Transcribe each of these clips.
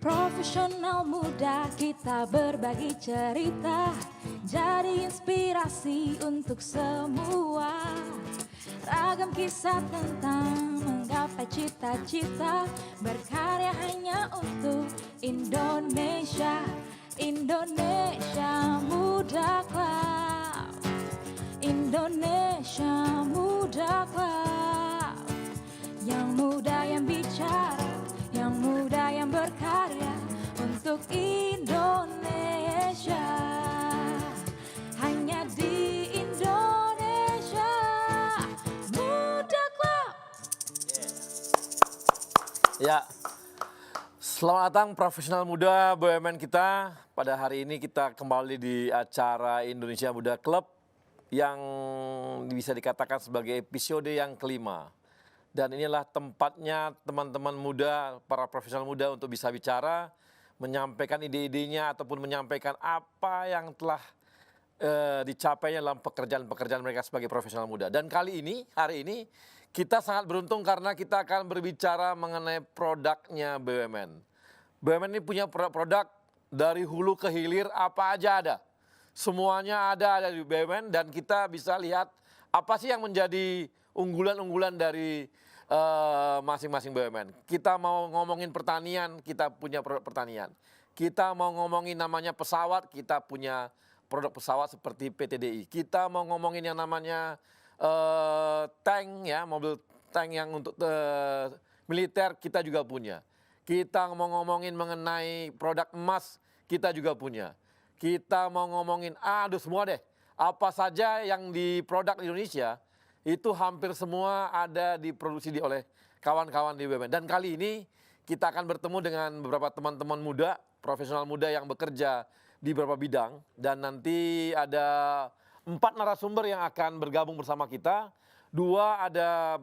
Profesional muda kita berbagi cerita, jadi inspirasi untuk semua. Ragam kisah tentang menggapai cita-cita, berkarya hanya untuk Indonesia. Indonesia Muda Club, Indonesia Muda Club. Yang muda yang bicara, yang muda yang berkarya untuk Indonesia. Hanya di Indonesia Muda Club. Ya, selamat datang profesional muda BUMN kita. Pada hari ini kita kembali di acara Indonesia Muda Club yang bisa dikatakan sebagai episode yang kelima. Dan inilah tempatnya teman-teman muda, para profesional muda untuk bisa bicara, menyampaikan ide-idenya ataupun menyampaikan apa yang telah dicapainya dalam pekerjaan-pekerjaan mereka sebagai profesional muda. Dan kali ini, hari ini, kita sangat beruntung karena kita akan berbicara mengenai produknya BUMN. BUMN ini punya produk dari hulu ke hilir, apa aja ada. Semuanya ada di BUMN dan kita bisa lihat apa sih yang menjadi unggulan-unggulan dari masing-masing BUMN. Kita mau ngomongin pertanian, kita punya produk pertanian. Kita mau ngomongin namanya pesawat, kita punya produk pesawat seperti PTDI. Kita mau ngomongin yang namanya tank, ya, mobil tank yang untuk militer, kita juga punya. Kita mau ngomongin mengenai produk emas, kita juga punya. Kita mau ngomongin, semua deh. Apa saja yang di produk Indonesia, itu hampir semua ada diproduksi oleh kawan-kawan di BUMN. Dan kali ini kita akan bertemu dengan beberapa teman-teman muda, profesional muda yang bekerja di beberapa bidang. Dan nanti ada 4 narasumber yang akan bergabung bersama kita. 2 ada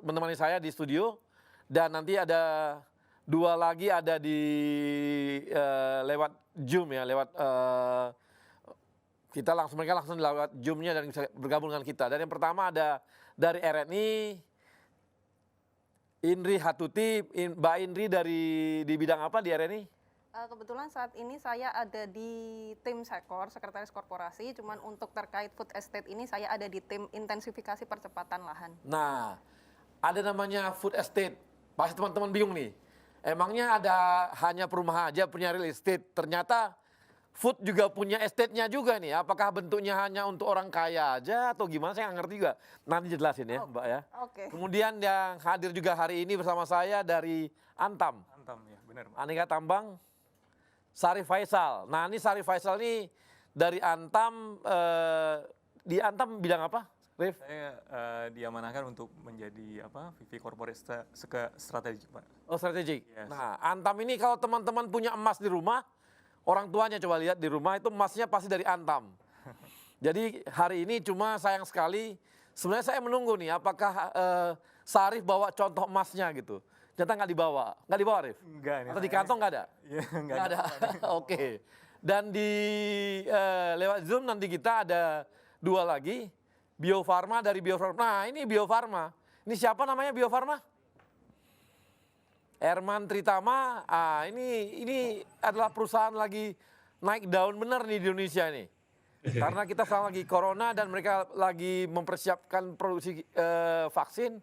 menemani saya di studio. Dan nanti ada 2 lagi ada di lewat Zoom, ya, lewat mereka langsung lewat Zoom-nya dan bisa bergabung dengan kita. Dan yang pertama ada dari RNI, Indri Hatuti. Mbak Indri di bidang apa di RNI? Kebetulan saat ini saya ada di tim Sekor, Sekretaris Korporasi. Cuman untuk terkait food estate ini saya ada di tim intensifikasi percepatan lahan. Nah, ada namanya food estate. Pasti teman-teman bingung nih. Emangnya ada hanya perumahan aja punya real estate? Ternyata food juga punya estate-nya juga nih. Apakah bentuknya hanya untuk orang kaya aja atau gimana? Saya nggak ngerti juga. Nanti jelasin ya, Mbak ya. Oke. Kemudian yang hadir juga hari ini bersama saya dari Antam. Antam, ya benar, Pak. Aneka Tambang, Sarif Faisal. Nah, ini Sarif Faisal ini dari Antam, di Antam bidang apa, Rif? Saya diamanahkan untuk menjadi VP Corporate Strategic, Pak. Oh, strategik. Yes. Nah, Antam ini kalau teman-teman punya emas di rumah, orang tuanya coba lihat di rumah itu emasnya pasti dari Antam. Jadi hari ini cuma sayang sekali, sebenarnya saya menunggu nih apakah Sarif bawa contoh emasnya gitu. Ternyata nggak dibawa. Nggak dibawa, Rif? Enggak. Atau di kantong nggak ada? Iya, nggak ada. Oke. Dan di lewat Zoom nanti kita ada 2 lagi. Bio Farma dari Bio Farma. Nah, ini Bio Farma. Ini siapa namanya Bio Farma? Herman Tritama. Ini adalah perusahaan lagi naik daun benar nih di Indonesia nih. Karena kita sekarang lagi corona dan mereka lagi mempersiapkan produksi vaksin.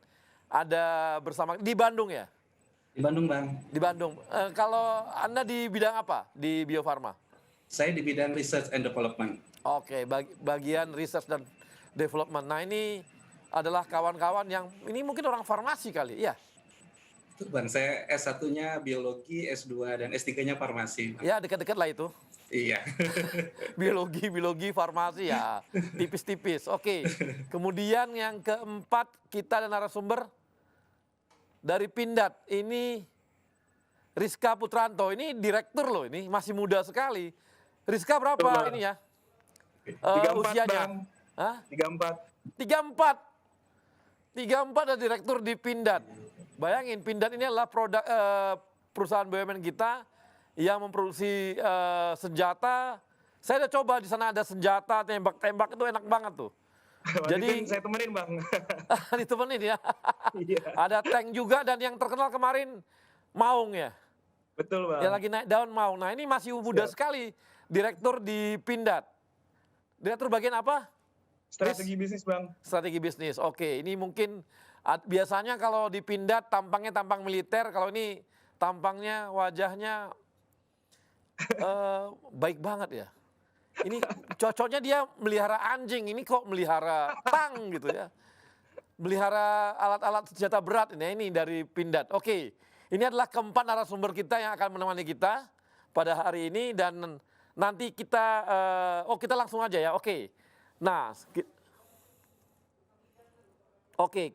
Ada bersama di Bandung ya? Di Bandung, Bang. Di Bandung. Kalau Anda di bidang apa di Bio Farma? Saya di bidang research and development. Oke, bagian research dan development. Nah, ini adalah kawan-kawan yang ini mungkin orang farmasi kali, ya? Itu, Bang, saya S1-nya biologi, S2 dan S3-nya farmasi. Ya, dekat-dekat lah itu. Iya. Biologi, farmasi ya, tipis-tipis. Oke. Kemudian yang keempat kita ada narasumber dari Pindad. Ini Rizka Putranto. Ini direktur loh, ini masih muda sekali. Rizka berapa Benar. ini ya? 34, Usianya? Bang. Hah? 34. 34 ada direktur di Pindad. Bayangin, Pindad ini adalah produk perusahaan BUMN kita yang memproduksi senjata. Saya udah coba di sana ada senjata tembak-tembak itu enak banget tuh. Jadi saya temenin Bang. Ditemenin ya. Iya, Ada tank juga dan yang terkenal kemarin Maung ya. betul Bang. Yang lagi naik daun Maung. Nah ini masih muda Siap. sekali. Direktur di Pindad. Direktur bagian apa? Strategi bisnis Bang. Strategi bisnis. Oke, ini mungkin biasanya kalau di Pindad tampangnya tampang militer, kalau ini tampangnya wajahnya baik banget ya. Ini cocoknya dia melihara anjing, ini kok melihara tang gitu ya. Melihara alat-alat senjata berat ini dari Pindad. Oke, ini adalah keempat narasumber kita yang akan menemani kita pada hari ini dan nanti kita, kita langsung aja ya. Oke, nah,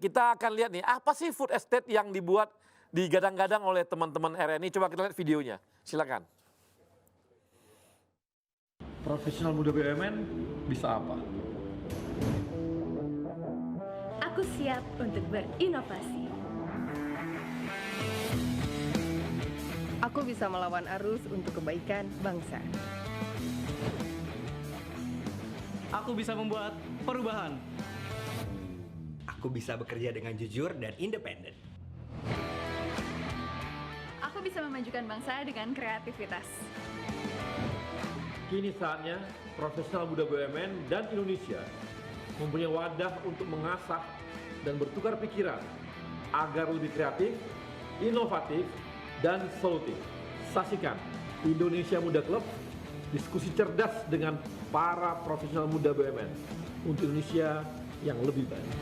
kita akan lihat nih apa sih food estate yang dibuat digadang-gadang oleh teman-teman RNI. Coba kita lihat videonya, silakan. Profesional muda BUMN bisa apa? Aku siap untuk berinovasi. Aku bisa melawan arus untuk kebaikan bangsa. Aku bisa membuat perubahan. Aku bisa bekerja dengan jujur dan independen. Aku bisa memajukan bangsa dengan kreativitas. Kini saatnya profesional muda BUMN dan Indonesia mempunyai wadah untuk mengasah dan bertukar pikiran agar lebih kreatif, inovatif, dan solutif. Saksikan Indonesia Muda Club, diskusi cerdas dengan para profesional muda BUMN untuk Indonesia yang lebih baik.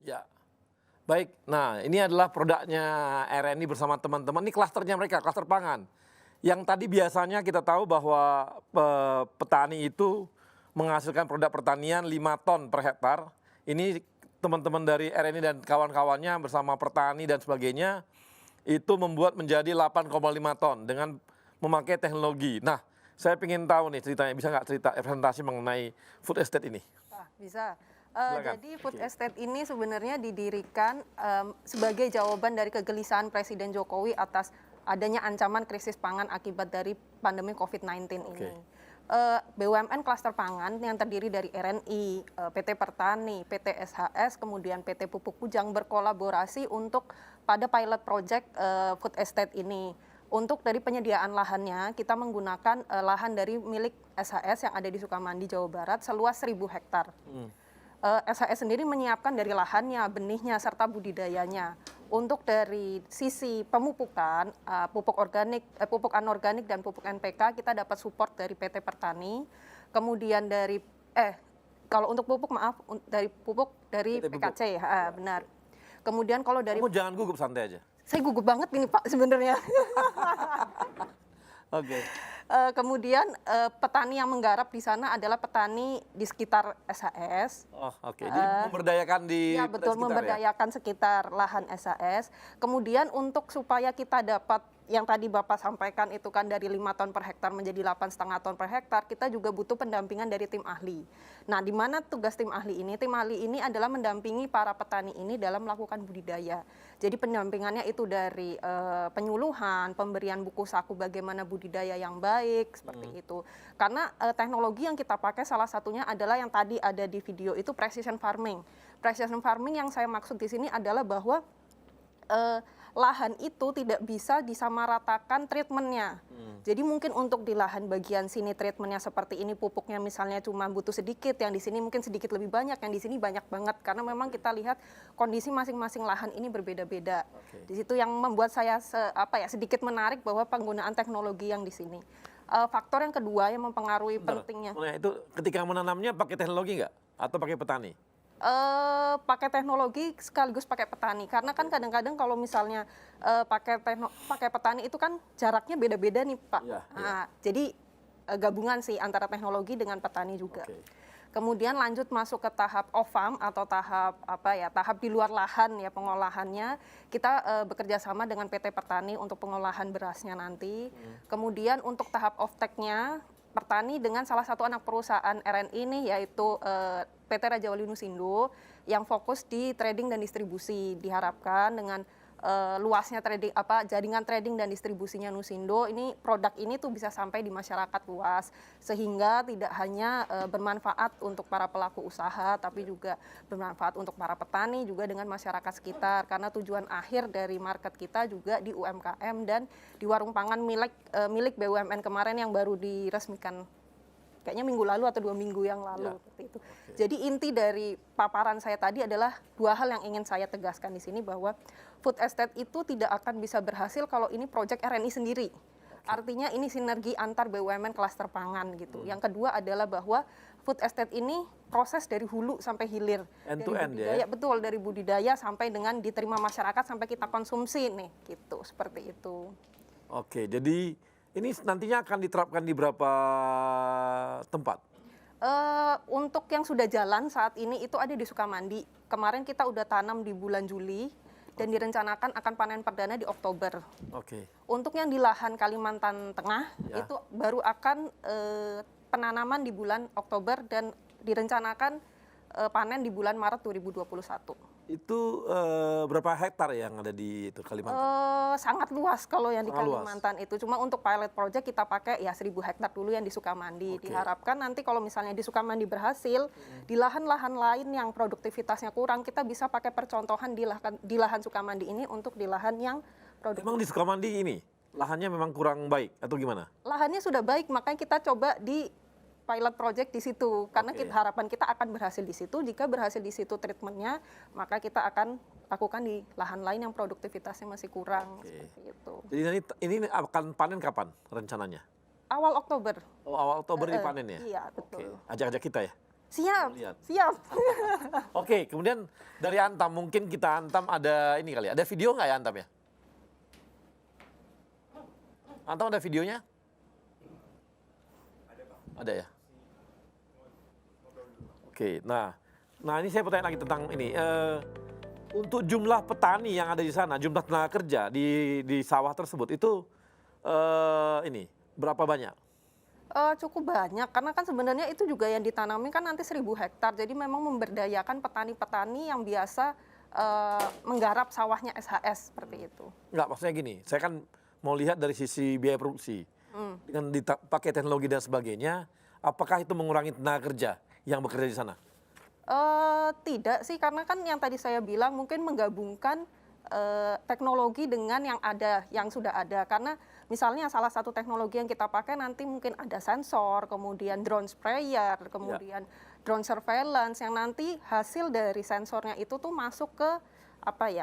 Ya, baik. Nah, ini adalah produknya RNI bersama teman-teman. Ini klasternya mereka, klaster pangan. Yang tadi biasanya kita tahu bahwa petani itu menghasilkan produk pertanian 5 ton per hektar. Ini teman-teman dari RNI dan kawan-kawannya bersama petani dan sebagainya itu membuat menjadi 8,5 ton dengan memakai teknologi. Nah, saya ingin tahu nih ceritanya, bisa nggak cerita presentasi mengenai food estate ini? Bisa. Silakan. Jadi food estate ini sebenarnya didirikan sebagai jawaban dari kegelisahan Presiden Jokowi atas adanya ancaman krisis pangan akibat dari pandemi COVID-19 ini. BUMN klaster pangan yang terdiri dari RNI, PT Pertani, PT SHS, kemudian PT Pupuk Kujang berkolaborasi untuk pada pilot project food estate ini. Untuk dari penyediaan lahannya, kita menggunakan lahan dari milik SHS yang ada di Sukamandi, Jawa Barat, seluas 1.000 hektar. SHS sendiri menyiapkan dari lahannya, benihnya, serta budidayanya. Untuk dari sisi pemupukan, pupuk organik, pupuk anorganik dan pupuk NPK kita dapat support dari PT Pertani. Kemudian dari kalau untuk pupuk maaf dari pupuk dari PT Pupuk. PKC, benar. Kemudian kalau dari Kamu jangan gugup, santai aja. saya gugup banget ini Pak sebenarnya. Oke. Kemudian petani yang menggarap di sana adalah petani di sekitar SHS. Oh, oke. Jadi memberdayakan di Ya betul, sekitar ya? memberdayakan sekitar lahan SHS. Kemudian untuk supaya kita dapat yang tadi Bapak sampaikan itu kan dari 5 ton per hektar menjadi 8,5 ton per hektar, kita juga butuh pendampingan dari tim ahli. Nah, di mana tugas tim ahli ini? Tim ahli ini adalah mendampingi para petani ini dalam melakukan budidaya. Jadi pendampingannya itu dari penyuluhan, pemberian buku saku bagaimana budidaya yang baik, seperti itu. Karena teknologi yang kita pakai salah satunya adalah yang tadi ada di video itu precision farming. Precision farming yang saya maksud di sini adalah bahwa lahan itu tidak bisa disamaratakan treatmentnya. Jadi mungkin untuk di lahan bagian sini treatmentnya seperti ini, pupuknya misalnya cuma butuh sedikit, yang di sini mungkin sedikit lebih banyak, yang di sini banyak banget. Karena memang kita lihat kondisi masing-masing lahan ini berbeda-beda. Di situ yang membuat saya sedikit menarik bahwa penggunaan teknologi yang di sini. Faktor yang kedua yang mempengaruhi pentingnya. Itu ketika menanamnya pakai teknologi nggak? Atau pakai petani? Pakai teknologi sekaligus pakai petani, karena kan kadang-kadang kalau misalnya pakai petani itu kan jaraknya beda-beda nih Pak. Jadi gabungan sih antara teknologi dengan petani juga. Kemudian lanjut masuk ke tahap off farm atau tahap tahap di luar lahan ya, pengolahannya kita bekerja sama dengan PT Pertani untuk pengolahan berasnya nanti. Kemudian untuk tahap off take-nya Pertani dengan salah satu anak perusahaan RNI ini yaitu PT Raja Wali Nusindo yang fokus di trading dan distribusi. Diharapkan dengan luasnya jaringan trading dan distribusinya Nusindo, ini produk ini tuh bisa sampai di masyarakat luas sehingga tidak hanya bermanfaat untuk para pelaku usaha tapi juga bermanfaat untuk para petani juga dengan masyarakat sekitar, karena tujuan akhir dari market kita juga di UMKM dan di warung pangan milik BUMN kemarin yang baru diresmikan kayaknya minggu lalu atau 2 minggu yang lalu. Seperti itu. Jadi inti dari paparan saya tadi adalah 2 hal yang ingin saya tegaskan di sini, bahwa food estate itu tidak akan bisa berhasil kalau ini proyek RNI sendiri. Artinya ini sinergi antar BUMN klaster pangan gitu. Yang kedua adalah bahwa food estate ini proses dari hulu sampai hilir. End to end ya? Betul, dari budidaya sampai dengan diterima masyarakat sampai kita konsumsi nih gitu, seperti itu. Oke, jadi ini nantinya akan diterapkan di berapa tempat? Untuk yang sudah jalan saat ini itu ada di Sukamandi. Kemarin kita udah tanam di bulan Juli dan direncanakan akan panen perdana di Oktober. Untuk yang di lahan Kalimantan Tengah itu baru akan penanaman di bulan Oktober dan direncanakan panen di bulan Maret 2021. Itu berapa hektar yang ada di itu Kalimantan? Sangat luas kalau yang di Kalimantan itu. Cuma untuk pilot project kita pakai ya 1.000 hektar dulu yang di Sukamandi. Diharapkan nanti kalau misalnya di Sukamandi berhasil, di lahan-lahan lain yang produktivitasnya kurang, kita bisa pakai percontohan di lahan Sukamandi ini untuk di lahan yang produktif. Emang di Sukamandi ini lahannya memang kurang baik atau gimana? Lahannya sudah baik, makanya kita coba di pilot project di situ, karena harapan kita akan berhasil di situ. Jika berhasil di situ treatmentnya, maka kita akan lakukan di lahan lain yang produktivitasnya masih kurang. Seperti itu. Jadi ini akan panen kapan rencananya? Awal Oktober. Oh, awal Oktober dipanen ya? Iya, betul. Ajak-ajak kita ya? Siap. Oke, kemudian dari Antam, mungkin kita Antam ada ini kali ya, ada video nggak ya Antam ya? Antam ada videonya? Ada ya? Oke, nah ini saya bertanya lagi tentang ini. Untuk jumlah petani yang ada di sana, jumlah tenaga kerja di sawah tersebut itu ini berapa banyak? Cukup banyak, karena kan sebenarnya itu juga yang ditanami kan nanti 1.000 hektar. Jadi memang memberdayakan petani-petani yang biasa menggarap sawahnya SHS seperti itu. Enggak, maksudnya gini, saya kan mau lihat dari sisi biaya produksi. Dengan dipakai teknologi dan sebagainya, apakah itu mengurangi tenaga kerja yang bekerja di sana? Tidak sih, karena kan yang tadi saya bilang mungkin menggabungkan teknologi dengan yang sudah ada. Karena misalnya salah satu teknologi yang kita pakai nanti mungkin ada sensor, kemudian drone sprayer, kemudian drone surveillance yang nanti hasil dari sensornya itu tuh masuk ke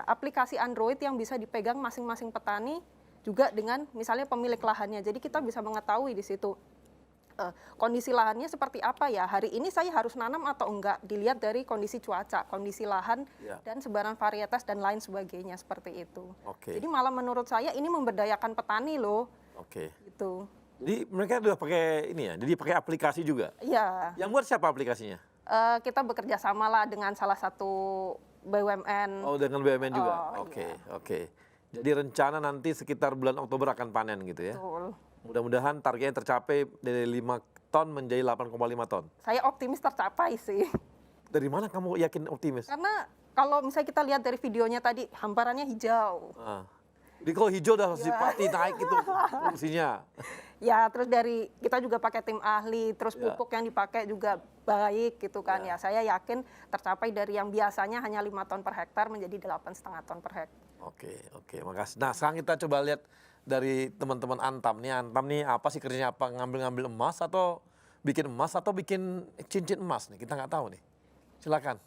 aplikasi Android yang bisa dipegang masing-masing petani juga dengan misalnya pemilik lahannya. Jadi kita bisa mengetahui di situ kondisi lahannya seperti apa ya. Hari ini saya harus nanam atau enggak, dilihat dari kondisi cuaca, kondisi lahan, dan sebaran varietas dan lain sebagainya seperti itu. Jadi malah menurut saya ini memberdayakan petani loh. Gitu. Jadi mereka sudah pakai ini ya, jadi pakai aplikasi juga? Iya. Yang buat siapa aplikasinya? Kita bekerja sama lah dengan salah satu BUMN. Oh, dengan BUMN juga? Oke. Jadi rencana nanti sekitar bulan Oktober akan panen gitu ya. Betul. Mudah-mudahan targetnya tercapai dari 5 ton menjadi 8,5 ton. Saya optimis tercapai sih. Dari mana kamu yakin optimis? Karena kalau misalnya kita lihat dari videonya tadi, hamparannya hijau. Jadi kalau hijau udah pasti naik itu fungsinya. Ya, terus dari kita juga pakai tim ahli, terus pupuk yang dipakai juga baik gitu kan. Ya, saya yakin tercapai dari yang biasanya hanya 5 ton per hektar menjadi 8,5 ton per hektar. Oke, makasih. Nah, sekarang kita coba lihat dari teman-teman Antam nih. Antam nih apa sih kerjanya, apa ngambil emas atau bikin cincin emas nih? Kita nggak tahu nih. Silakan.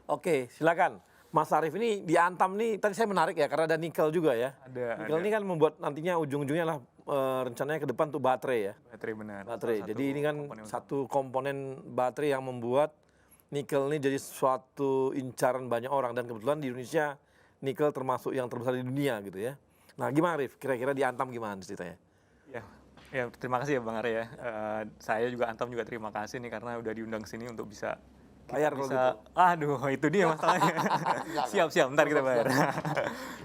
Oke, silakan. Mas Arief ini di Antam nih, tadi saya menarik ya karena ada nikel juga ya. Nikel ini kan membuat nantinya ujung-ujungnya lah rencananya ke depan tuh baterai ya. Baterai benar. Baterai. Jadi ini kan satu komponen baterai yang membuat nikel ini jadi suatu incaran banyak orang dan kebetulan di Indonesia nikel termasuk yang terbesar di dunia gitu ya. Nah, gimana Arief? Kira-kira di Antam gimana ceritanya? Ya, terima kasih ya Bang Arya ya. Saya juga Antam juga terima kasih nih karena udah diundang sini untuk bisa bayar kalau gitu. Aduh, itu dia masalahnya. Siap, ntar kita bayar.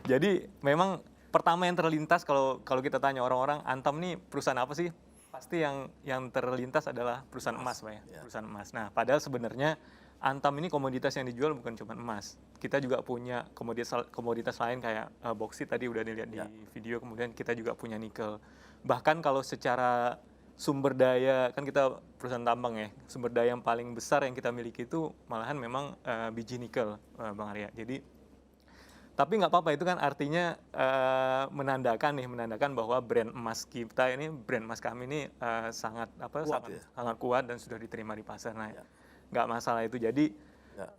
Jadi memang pertama yang terlintas kalau kita tanya orang-orang, Antam nih perusahaan apa sih? Pasti yang terlintas adalah perusahaan emas, Pak ya. Perusahaan emas. Nah, padahal sebenarnya Antam ini komoditas yang dijual bukan cuma emas. Kita juga punya komoditas lain kayak boksit tadi udah dilihat di video, kemudian kita juga punya nikel. Bahkan kalau secara sumber daya, kan kita perusahaan tambang ya, sumber daya yang paling besar yang kita miliki itu malahan memang biji nikel, Bang Arya. Jadi, tapi nggak apa-apa, itu kan artinya menandakan bahwa brand emas kita ini, brand emas kami ini sangat kuat dan sudah diterima di pasar. Nah, nggak masalah itu. Jadi,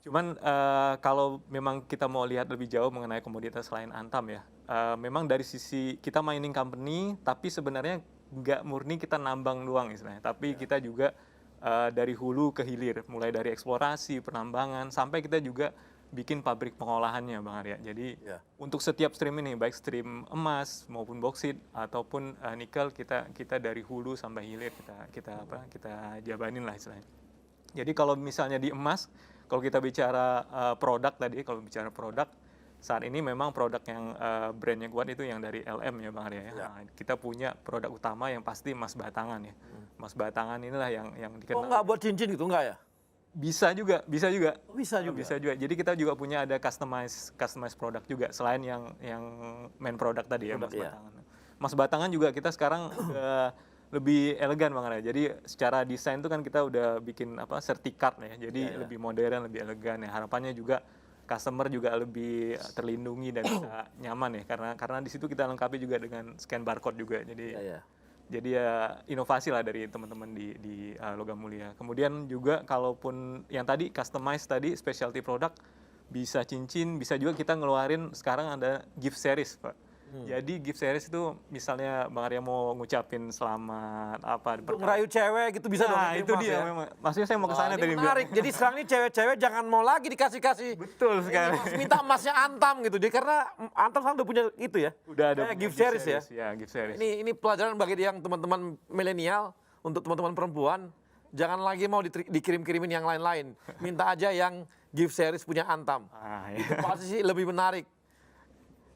cuman kalau memang kita mau lihat lebih jauh mengenai komoditas lain Antam ya, memang dari sisi kita mining company, tapi sebenarnya nggak murni kita nambang doang istilahnya, tapi kita juga dari hulu ke hilir, mulai dari eksplorasi, penambangan, sampai kita juga bikin pabrik pengolahannya, Bang Arya. Jadi untuk setiap stream ini, baik stream emas maupun boksit ataupun nikel, kita dari hulu sampai hilir kita jabanin lah istilahnya. Jadi kalau misalnya di emas, kalau kita bicara produk tadi, kalau bicara produk saat ini memang produk yang brandnya kuat itu yang dari LM ya Bang Arya ya. Nah, kita punya produk utama yang pasti emas batangan ya. Emas batangan inilah yang dikenal. Oh, nggak buat cincin gitu enggak ya? Bisa juga. Bisa juga. Jadi kita juga punya ada customize produk juga selain yang main produk tadi ya emas batangan. Emas batangan juga kita sekarang lebih elegan Bang Arya. Jadi secara desain itu kan kita udah bikin sertifikat ya. Jadi lebih modern, lebih elegan ya. Harapannya juga customer juga lebih terlindungi dan bisa nyaman ya, karena di situ kita lengkapi juga dengan scan barcode juga. Jadi ya inovasi lah dari teman-teman di Logam Mulia. Kemudian juga kalaupun yang tadi customize tadi specialty product, bisa cincin, bisa juga kita ngeluarin sekarang ada gift series Pak. Jadi gift series itu misalnya Bang Arya mau ngucapin selamat apa Untuk ngerayu cewek gitu bisa dong. Nah, itu Mas, dia ya? memang. Maksudnya saya mau ke sana Ini dari menarik. Jadi sekarang ini cewek-cewek jangan mau lagi dikasih-kasih. Betul sekali. Minta emasnya Antam gitu. Dia karena Antam sekarang udah punya itu ya. Udah ada Kayak punya gift series ya. Ya, gift series. Ini pelajaran bagi yang teman-teman milenial, untuk teman-teman perempuan, jangan lagi mau dikirim-kirimin yang lain-lain. Minta aja yang gift series punya Antam. Ah, Itu ya. pasti sih lebih menarik.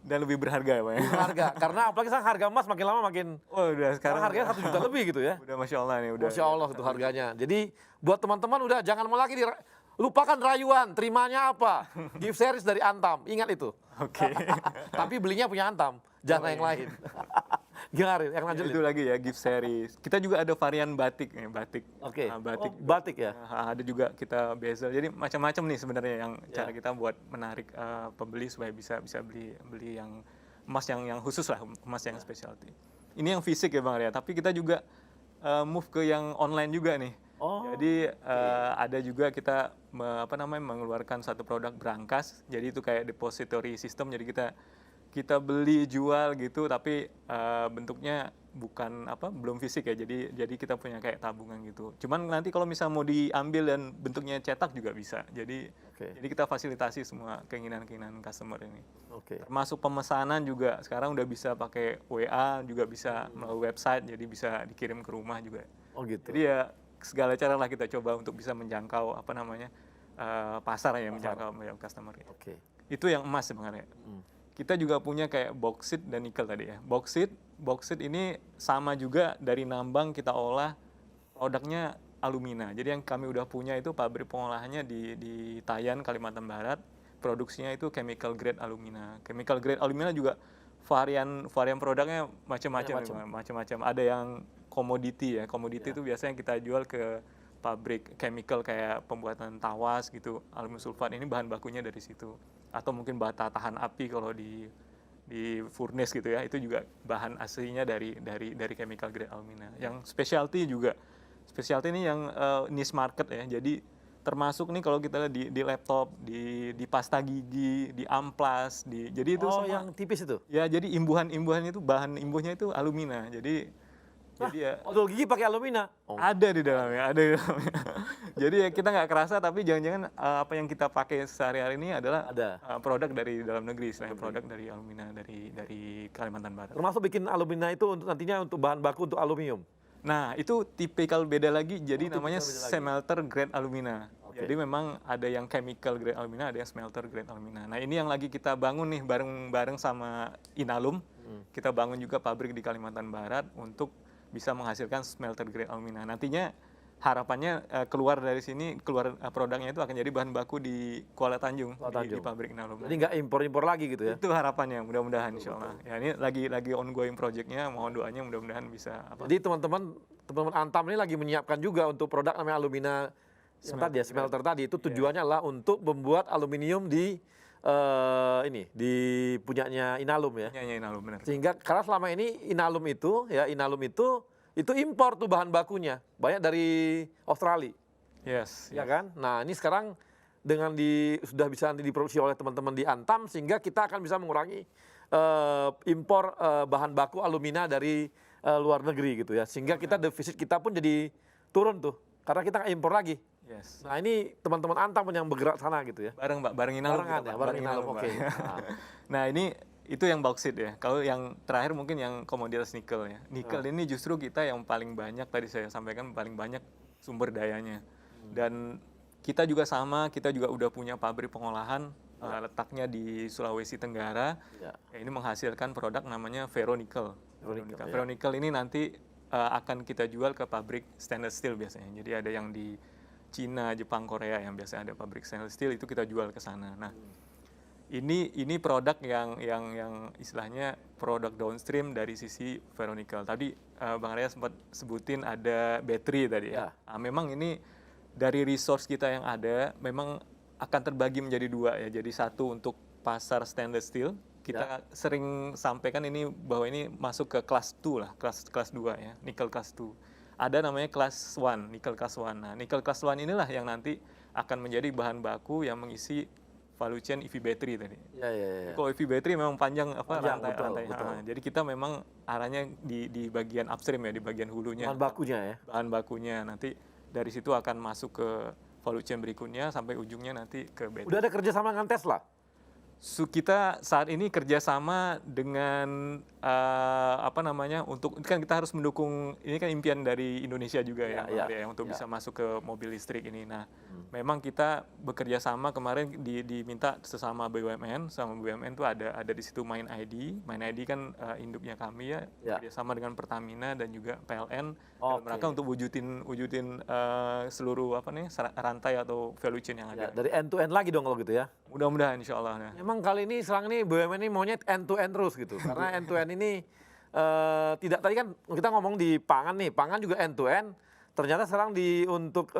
Dan lebih berharga ya, Pak. Ya? Harga. Karena apalagi sekarang harga emas makin lama makin. Oh, udah sekarang Sekarang harganya 1 juta lebih gitu ya. udah Masya Allah nih, udah. Masya Allah itu harganya. Jadi buat teman-teman udah jangan mau lagi lupakan rayuan, terimanya apa? Gift series dari Antam, ingat itu. Oke. Tapi belinya punya Antam, jangan yang lain. Gimana Rin? Yang lanjut. Itu lagi ya gift series. Kita juga ada varian batik nih, batik. Oke. Nah, batik. Oh, batik ya. Ada juga kita bezel. Jadi macam-macam nih sebenarnya yang cara kita buat menarik pembeli supaya bisa beli yang emas yang khusus lah, emas yang specialty. Ini yang fisik ya Bang Arya, tapi kita juga move ke yang online juga nih. Oh, Jadi ada juga kita mengeluarkan satu produk berangkas. Jadi itu kayak depository system. Jadi kita beli jual gitu, tapi bentuknya belum fisik ya. Jadi kita punya kayak tabungan gitu. Cuman nanti kalau misalnya mau diambil dan bentuknya cetak juga bisa. Jadi kita fasilitasi semua keinginan customer ini. Termasuk pemesanan juga sekarang udah bisa pakai WA, juga bisa melalui website. Jadi bisa dikirim ke rumah juga. Oh gitu. Jadi ya segala cara lah kita coba untuk bisa menjangkau pasar ya, menjangkau customer. Itu yang emas sebenarnya. Kita juga punya kayak boksit dan nikel tadi ya. Boksit ini sama juga dari Nambang kita olah produknya alumina. Jadi yang kami udah punya itu pabrik pengolahannya di Tayan, Kalimantan Barat. Produksinya itu chemical grade alumina. Chemical grade alumina juga varian produknya macam-macam. Ada yang komoditi ya. Komoditi itu biasanya kita jual ke pabrik chemical kayak pembuatan tawas gitu. Aluminium sulfat ini bahan bakunya dari situ. Atau mungkin bata tahan api kalau di furnace gitu ya. Itu juga bahan aslinya dari chemical grade alumina. Yang specialty juga. Specialty ini yang niche market ya. Jadi termasuk nih kalau kita lihat di laptop, di pasta gigi, di amplas, jadi itu semua yang tipis itu. Ya, jadi imbuhannya itu bahan imbuhnya itu alumina. Jadi ya odol gigi pakai alumina. Ada di dalamnya. Jadi ya kita nggak kerasa, tapi jangan-jangan apa yang kita pakai sehari-hari ini adalah produk dari dalam negeri, selain produk dari alumina dari Kalimantan Barat. Termasuk bikin alumina itu untuk nantinya untuk bahan baku untuk aluminium. Nah, itu tipikal beda lagi, jadi namanya smelter grade alumina. Jadi memang ada yang chemical grade alumina, ada yang smelter grade alumina. Nah, ini yang lagi kita bangun nih bareng sama Inalum. Kita bangun juga pabrik di Kalimantan Barat untuk bisa menghasilkan smelter grade alumina. Nantinya harapannya keluar dari sini, produknya itu akan jadi bahan baku di Kuala Tanjung. Di pabrik Inalum. Jadi nggak impor-impor lagi gitu ya? Itu harapannya, mudah-mudahan insya Allah. Ya, ini lagi ongoing projectnya, mohon doanya mudah-mudahan bisa. Jadi teman-teman Antam ini lagi menyiapkan juga untuk produk namanya alumina smelter tadi. Itu tujuannya adalah untuk membuat aluminium di punyanya Inalum ya. Punyanya Inalum, benar. Sehingga karena selama ini Inalum itu impor tuh bahan bakunya, banyak dari Australia. Yes. Ya kan? Nah, ini sekarang dengan sudah bisa diproduksi oleh teman-teman di Antam, sehingga kita akan bisa mengurangi impor bahan baku alumina dari luar negeri gitu ya. Sehingga kita defisit kita pun jadi turun tuh, karena kita nggak impor lagi. Yes. Nah, ini teman-teman Antam yang bergerak sana gitu ya. Bareng Inalum. Bareng Inalum, oke. Nah, itu yang bauksit ya. Kalau yang terakhir mungkin yang komoditas nikel ya. Nikel ini justru kita yang paling banyak, tadi saya sampaikan paling banyak sumber dayanya. Dan kita juga udah punya pabrik pengolahan letaknya di Sulawesi Tenggara. Ini menghasilkan produk namanya ferronikel. Ferronikel ini nanti akan kita jual ke pabrik stainless steel biasanya. Jadi ada yang di Cina, Jepang, Korea yang biasanya ada pabrik stainless steel, itu kita jual ke sana. Nah, ini produk yang istilahnya produk downstream dari sisi ferronikel. Tadi Bang Arya sempat sebutin ada baterai tadi ya. Nah, memang ini dari resource kita yang ada memang akan terbagi menjadi dua ya. Jadi satu untuk pasar stainless steel. Kita sering sampaikan bahwa ini masuk ke kelas 2 lah, kelas 2 ya, nikel kelas 2. Ada namanya kelas 1, nikel kelas 1. Nah, nikel kelas 1 inilah yang nanti akan menjadi bahan baku yang mengisi value chain EV battery tadi. Ya, ya, ya. Kalau EV battery memang panjang Panjang, rantai. betul. Jadi kita memang arahnya di bagian upstream ya, di bagian hulunya. Bahan bakunya ya. Bahan bakunya nanti dari situ akan masuk ke value chain berikutnya sampai ujungnya nanti ke battery. Udah ada kerjasama dengan Tesla? Kita saat ini kerjasama dengan untuk kan kita harus mendukung, ini kan impian dari Indonesia juga ya, Bang Arya, untuk bisa masuk ke mobil listrik ini. Nah, memang kita bekerja sama kemarin diminta sesama BUMN, sama BUMN tuh ada di situ Mind ID kan induknya kami ya, kerjasama dengan Pertamina dan juga PLN dalam rangka untuk wujudin seluruh rantai atau value chain yang ada. Ya, dari end to end lagi dong kalau gitu ya. Mudah-mudahan insya Allah. Nah. Memang kali ini sekarang ini BUMN ini maunya end to end terus gitu. Karena end to end ini tidak, tadi kan kita ngomong di pangan nih, pangan juga end to end. Ternyata sekarang untuk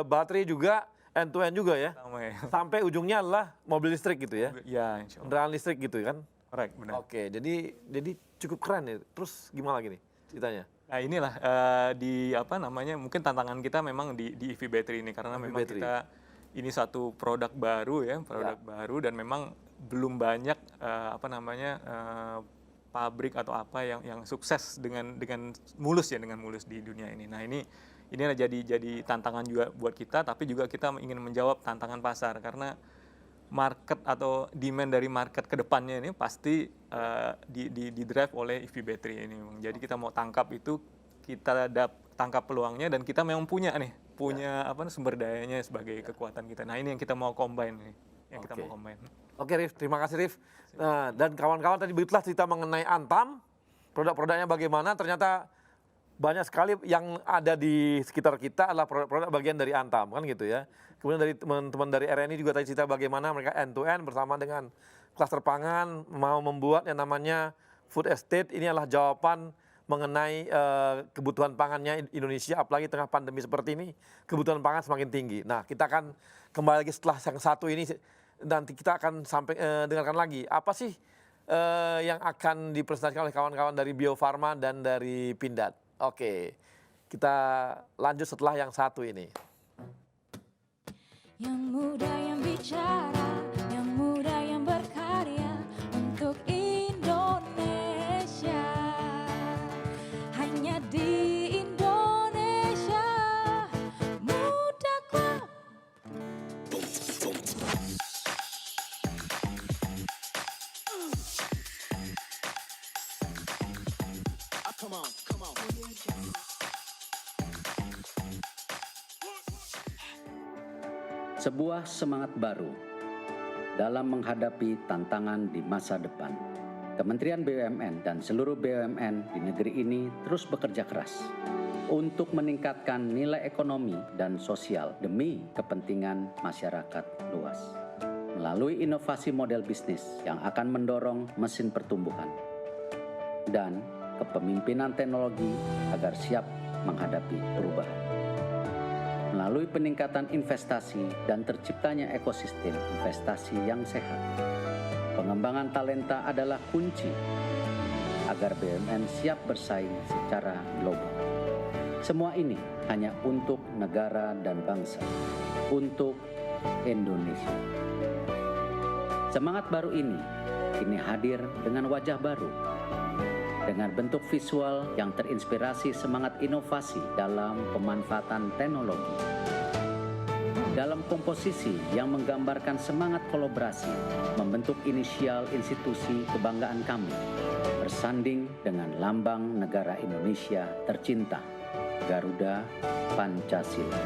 baterai juga end to end juga ya. Sama ya. Sampai ujungnya adalah mobil listrik gitu ya. Ya, insya Allah. Kendaraan listrik gitu kan. Correct, benar. Oke, jadi cukup keren ya. Terus gimana lagi nih ceritanya? Nah inilah mungkin tantangan kita memang di EV battery ini karena memang kita ini satu produk baru ya, baru dan memang belum banyak pabrik atau apa yang sukses dengan mulus di dunia ini. Nah ini adalah jadi tantangan juga buat kita, tapi juga kita ingin menjawab tantangan pasar karena market atau demand dari market kedepannya ini pasti di drive oleh EV battery ini. Jadi kita mau tangkap itu, kita tangkap peluangnya dan kita memang punya sumber dayanya sebagai kekuatan kita. Nah ini yang kita mau combine nih, kita mau combine. Oke Rif, terima kasih Rif. Nah, dan kawan-kawan tadi begitulah cerita mengenai Antam, produk-produknya bagaimana. Ternyata banyak sekali yang ada di sekitar kita adalah produk-produk bagian dari Antam kan gitu ya. Kemudian dari teman-teman dari RNI juga tadi cerita bagaimana mereka end to end bersama dengan klaster pangan mau membuat yang namanya food estate. Ini adalah jawaban mengenai kebutuhan pangannya Indonesia, apalagi tengah pandemi seperti ini, kebutuhan pangan semakin tinggi. Nah, kita akan kembali lagi setelah yang satu ini, nanti kita akan dengarkan lagi apa sih yang akan dipresentasikan oleh kawan-kawan dari Bio Farma dan dari Pindad. Oke, kita lanjut setelah yang satu ini. Yang muda yang bicara, yang muda yang berkarya untuk Indonesia. Hanya di Indonesia Muda Club. Sebuah semangat baru dalam menghadapi tantangan di masa depan. Kementerian BUMN dan seluruh BUMN di negeri ini terus bekerja keras untuk meningkatkan nilai ekonomi dan sosial demi kepentingan masyarakat luas. Melalui inovasi model bisnis yang akan mendorong mesin pertumbuhan dan kepemimpinan teknologi agar siap menghadapi perubahan. Melalui peningkatan investasi dan terciptanya ekosistem investasi yang sehat. Pengembangan talenta adalah kunci agar BUMN siap bersaing secara global. Semua ini hanya untuk negara dan bangsa, untuk Indonesia. Semangat baru ini kini hadir dengan wajah baru, dengan bentuk visual yang terinspirasi semangat inovasi dalam pemanfaatan teknologi. Dalam komposisi yang menggambarkan semangat kolaborasi, membentuk inisial institusi kebanggaan kami, bersanding dengan lambang negara Indonesia tercinta, Garuda Pancasila.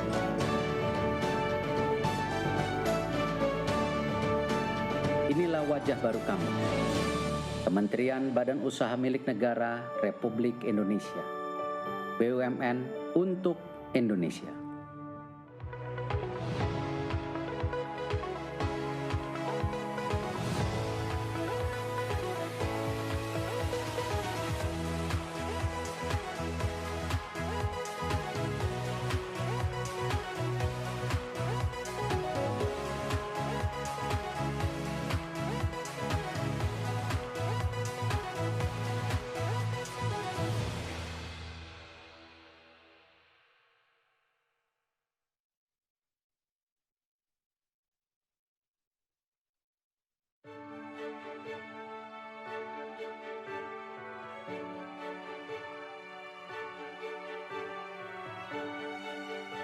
Inilah wajah baru kami, Kementerian Badan Usaha Milik Negara Republik Indonesia, BUMN untuk Indonesia.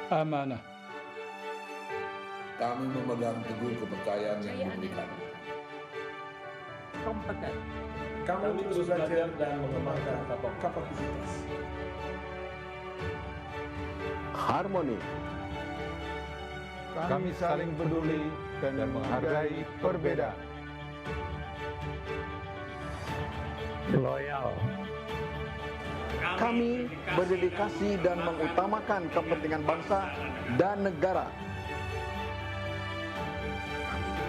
amanah. Kami memegang teguh kepercayaan yang diberikan. Kompeten. Kami terus belajar dan mengembangkan kapasitas. Harmoni. Kami saling peduli dan menghargai perbedaan. Loyal. Kami berdedikasi dan mengutamakan kepentingan bangsa dan negara.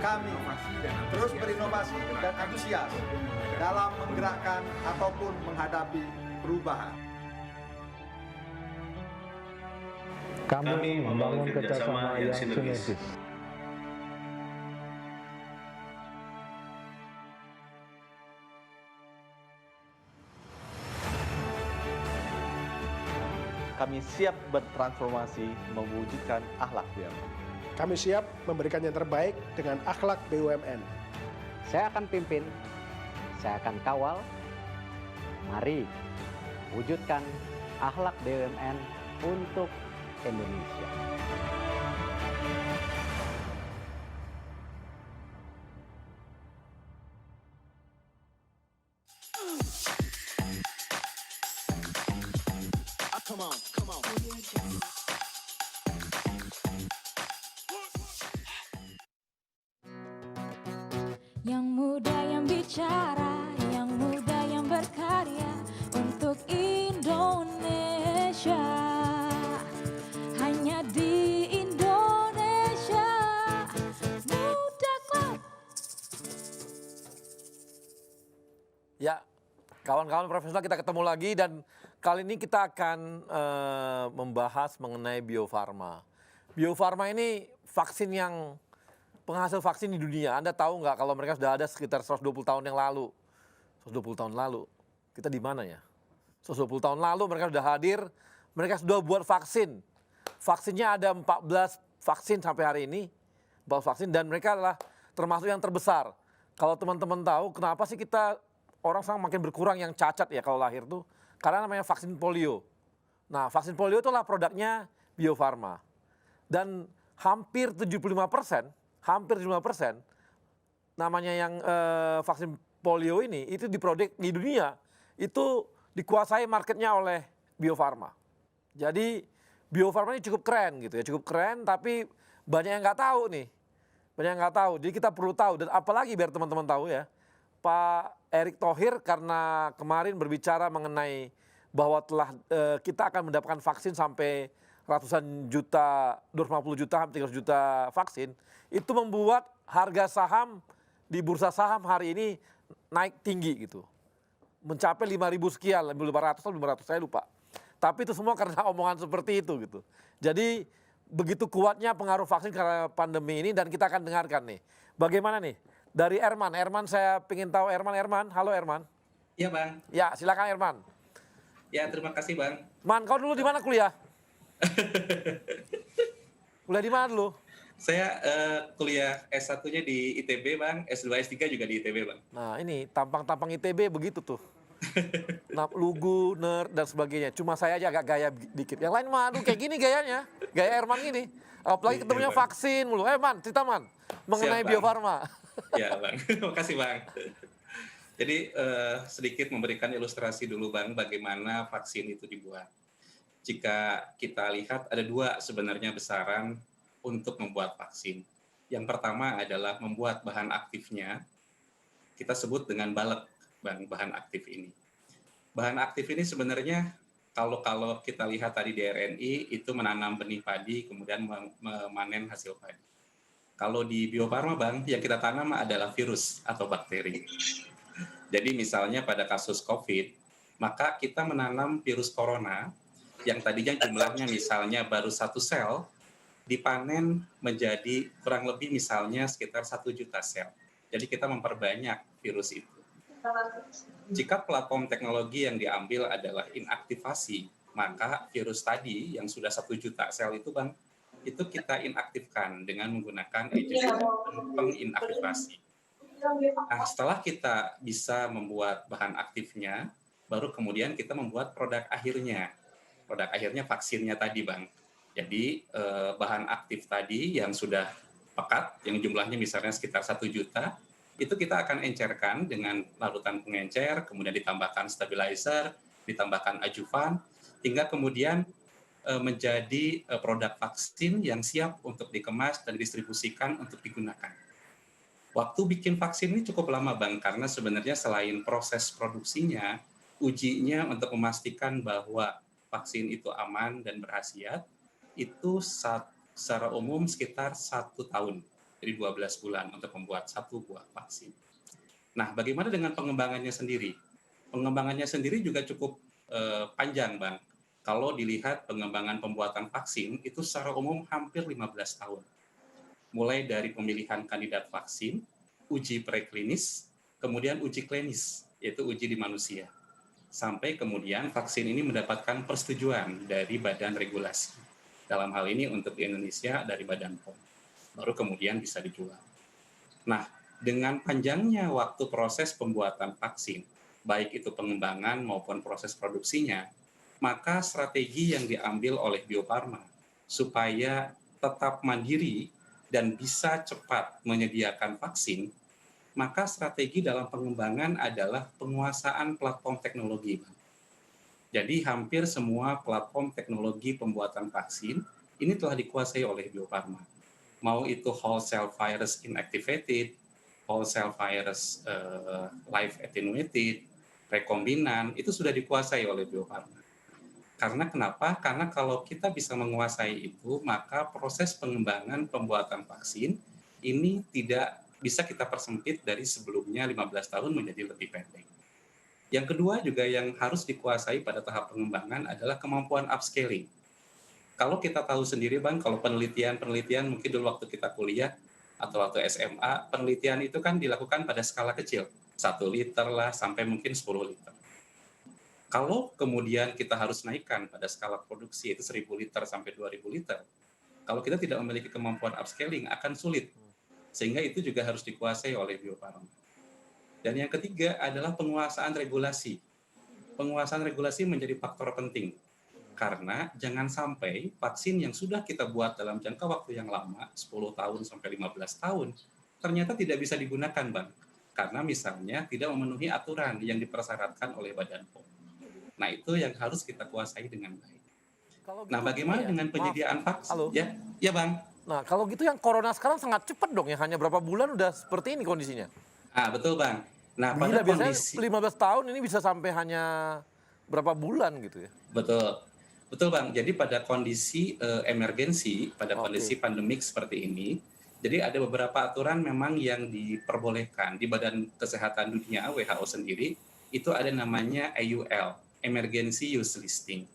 Kami terus berinovasi dan antusias dalam menggerakkan ataupun menghadapi perubahan. Kami membangun kerjasama yang sinergis. Kami siap bertransformasi mewujudkan akhlak BUMN. Kami siap memberikan yang terbaik dengan akhlak BUMN. Saya akan pimpin, saya akan kawal. Mari wujudkan akhlak BUMN untuk Indonesia. Come on, come on. Yang muda yang bicara, yang muda yang berkarya untuk Indonesia. Hanya di Indonesia Muda Club. Ya, kawan-kawan profesional, kita ketemu lagi dan kali ini kita akan membahas mengenai Bio Farma. Bio Farma ini vaksin yang penghasil vaksin di dunia. Anda tahu nggak kalau mereka sudah ada sekitar 120 tahun yang lalu. 120 tahun lalu. Kita di mana ya? 120 tahun lalu mereka sudah hadir, mereka sudah buat vaksin. Vaksinnya ada 14 vaksin sampai hari ini. 14 vaksin dan mereka adalah termasuk yang terbesar. Kalau teman-teman tahu kenapa sih kita orang sekarang makin berkurang yang cacat ya kalau lahir tuh? Karena namanya vaksin polio. Nah, vaksin polio itulah produknya Bio Farma. Dan hampir 75%, namanya yang vaksin polio ini itu diproduk di dunia itu dikuasai marketnya oleh Bio Farma. Jadi Bio Farma ini cukup keren gitu ya, cukup keren tapi banyak yang nggak tahu nih. Banyak yang nggak tahu, jadi kita perlu tahu dan apalagi biar teman-teman tahu ya. Pak Erick Thohir karena kemarin berbicara mengenai bahwa telah kita akan mendapatkan vaksin sampai ratusan juta, 250 juta, hampir 300 juta vaksin, itu membuat harga saham di bursa saham hari ini naik tinggi gitu. Mencapai 5.000 sekian, 500 atau 500, saya lupa. Tapi itu semua karena omongan seperti itu gitu. Jadi begitu kuatnya pengaruh vaksin karena pandemi ini dan kita akan dengarkan nih. Bagaimana nih? Dari Erman, saya ingin tahu Erman, halo Erman. Iya Bang. Ya silakan Erman. Ya terima kasih Bang. Man, kau dulu di mana kuliah? Kuliah di mana dulu? Saya kuliah S1-nya di ITB Bang, S2, S3 juga di ITB Bang. Nah ini tampang-tampang ITB begitu tuh. Nah, lugu, nerd dan sebagainya. Cuma saya aja agak gaya dikit. Yang lain mah aduh kayak gini gayanya. Gaya Erman gini. Apalagi ketemunya vaksin mulu. Man, cerita Man. Mengenai Bio Farma. Ya Bang, makasih Bang. Jadi sedikit memberikan ilustrasi dulu Bang bagaimana vaksin itu dibuat. Jika kita lihat ada dua sebenarnya besaran untuk membuat vaksin. Yang pertama adalah membuat bahan aktifnya, kita sebut dengan balek Bang, bahan aktif ini. Bahan aktif ini sebenarnya kalau kita lihat tadi di RNI itu menanam benih padi kemudian memanen hasil padi. Kalau di Bio Farma Bang, yang kita tanam adalah virus atau bakteri. Jadi misalnya pada kasus COVID, maka kita menanam virus corona yang tadinya jumlahnya misalnya baru 1 sel, dipanen menjadi kurang lebih misalnya sekitar 1 juta sel. Jadi kita memperbanyak virus itu. Jika platform teknologi yang diambil adalah inaktivasi, maka virus tadi yang sudah 1 juta sel itu Bang, itu kita inaktifkan dengan menggunakan agent penginaktivasi. Nah, setelah kita bisa membuat bahan aktifnya, baru kemudian kita membuat produk akhirnya. Produk akhirnya vaksinnya tadi Bang. Jadi bahan aktif tadi yang sudah pekat, yang jumlahnya misalnya sekitar 1 juta, itu kita akan encerkan dengan larutan pengencer, kemudian ditambahkan stabilizer, ditambahkan adjuvan, hingga kemudian menjadi produk vaksin yang siap untuk dikemas dan didistribusikan untuk digunakan. Waktu bikin vaksin ini cukup lama, Bang, karena sebenarnya selain proses produksinya, ujinya untuk memastikan bahwa vaksin itu aman dan berkhasiat, itu secara umum sekitar 1 tahun, jadi 12 bulan untuk membuat 1 buah vaksin. Nah, bagaimana dengan pengembangannya sendiri? Pengembangannya sendiri juga cukup panjang, Bang. Kalau dilihat pengembangan pembuatan vaksin, itu secara umum hampir 15 tahun. Mulai dari pemilihan kandidat vaksin, uji preklinis, kemudian uji klinis, yaitu uji di manusia. Sampai kemudian vaksin ini mendapatkan persetujuan dari badan regulasi. Dalam hal ini untuk di Indonesia dari Badan POM. Baru kemudian bisa dijual. Nah, dengan panjangnya waktu proses pembuatan vaksin, baik itu pengembangan maupun proses produksinya, maka strategi yang diambil oleh Bio Farma supaya tetap mandiri dan bisa cepat menyediakan vaksin, maka strategi dalam pengembangan adalah penguasaan platform teknologi. Jadi hampir semua platform teknologi pembuatan vaksin ini telah dikuasai oleh Bio Farma. Mau itu whole cell virus inactivated, whole cell virus live attenuated, rekombinan, itu sudah dikuasai oleh Bio Farma. Karena kenapa? Karena kalau kita bisa menguasai itu, maka proses pengembangan pembuatan vaksin ini tidak bisa kita persempit dari sebelumnya 15 tahun menjadi lebih pendek. Yang kedua juga yang harus dikuasai pada tahap pengembangan adalah kemampuan upscaling. Kalau kita tahu sendiri, Bang, kalau penelitian mungkin dulu waktu kita kuliah atau waktu SMA, penelitian itu kan dilakukan pada skala kecil, 1 liter lah sampai mungkin 10 liter. Kalau kemudian kita harus naikkan pada skala produksi itu 1.000 liter sampai 2.000 liter, kalau kita tidak memiliki kemampuan upscaling akan sulit. Sehingga itu juga harus dikuasai oleh Bio Farma. Dan yang ketiga adalah penguasaan regulasi. Penguasaan regulasi menjadi faktor penting. Karena jangan sampai vaksin yang sudah kita buat dalam jangka waktu yang lama, 10 tahun sampai 15 tahun, ternyata tidak bisa digunakan, Bang. Karena misalnya tidak memenuhi aturan yang dipersyaratkan oleh Badan POM. Nah, itu yang harus kita kuasai dengan baik. Nah, bagaimana dengan penyediaan vaksin? Ya, Bang. Nah, kalau gitu yang corona sekarang sangat cepat dong, ya hanya berapa bulan udah seperti ini kondisinya. Betul, Bang. Nah, pada kondisi 15 tahun ini bisa sampai hanya berapa bulan gitu ya. Betul, Bang. Jadi pada kondisi emergensi, pada kondisi pandemik seperti ini, jadi ada beberapa aturan memang yang diperbolehkan di Badan Kesehatan Dunia WHO sendiri, itu ada namanya EUL, Emergency Use Listing.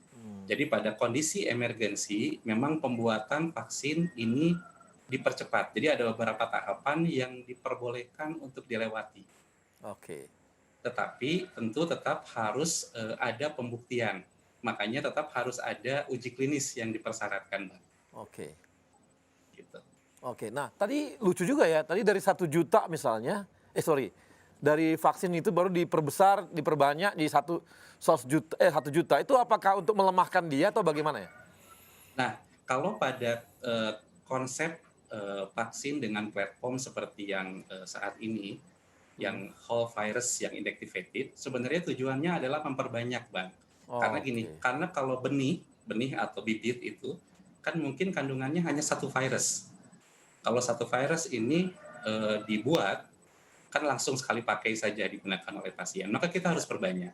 Jadi pada kondisi emergensi, memang pembuatan vaksin ini dipercepat. Jadi ada beberapa tahapan yang diperbolehkan untuk dilewati. Tetapi tentu tetap harus ada pembuktian. Makanya tetap harus ada uji klinis yang dipersyaratkan, Bang. Gitu. Nah tadi lucu juga ya, tadi dari 1 juta misalnya, dari vaksin itu baru diperbesar, diperbanyak di 1 juta. Itu apakah untuk melemahkan dia atau bagaimana ya? Nah, kalau pada konsep vaksin dengan platform seperti yang saat ini, yang whole virus yang inactivated, sebenarnya tujuannya adalah memperbanyak, Bang. Karena gini, karena kalau benih atau bibit itu kan mungkin kandungannya hanya 1 virus. Kalau 1 virus ini dibuat, kan langsung sekali pakai saja digunakan oleh pasien. Maka kita harus perbanyak.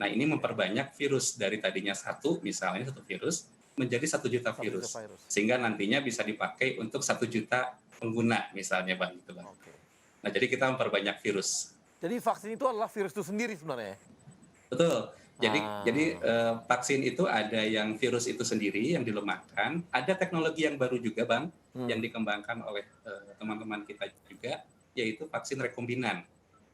Nah, ini memperbanyak virus dari tadinya 1, misalnya 1 virus, menjadi 1 juta virus. Sehingga nantinya bisa dipakai untuk 1 juta pengguna, misalnya, Bang. Gitu, Bang. Nah, jadi kita memperbanyak virus. Jadi vaksin itu adalah virus itu sendiri sebenarnya? Betul. Jadi vaksin itu ada yang virus itu sendiri yang dilemahkan. Ada teknologi yang baru juga, Bang, yang dikembangkan oleh teman-teman kita juga, yaitu vaksin rekombinan.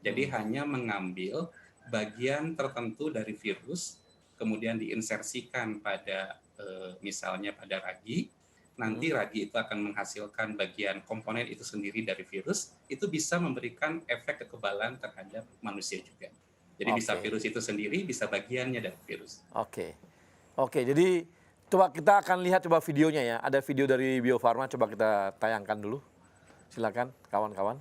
Jadi hanya mengambil bagian tertentu dari virus, kemudian diinsersikan pada misalnya pada ragi, nanti ragi itu akan menghasilkan bagian komponen itu sendiri dari virus, itu bisa memberikan efek kekebalan terhadap manusia juga. Jadi bisa virus itu sendiri, bisa bagiannya dari virus. Jadi Coba kita akan lihat coba videonya ya. Ada video dari Bio Farma, coba kita tayangkan dulu. Silakan kawan-kawan.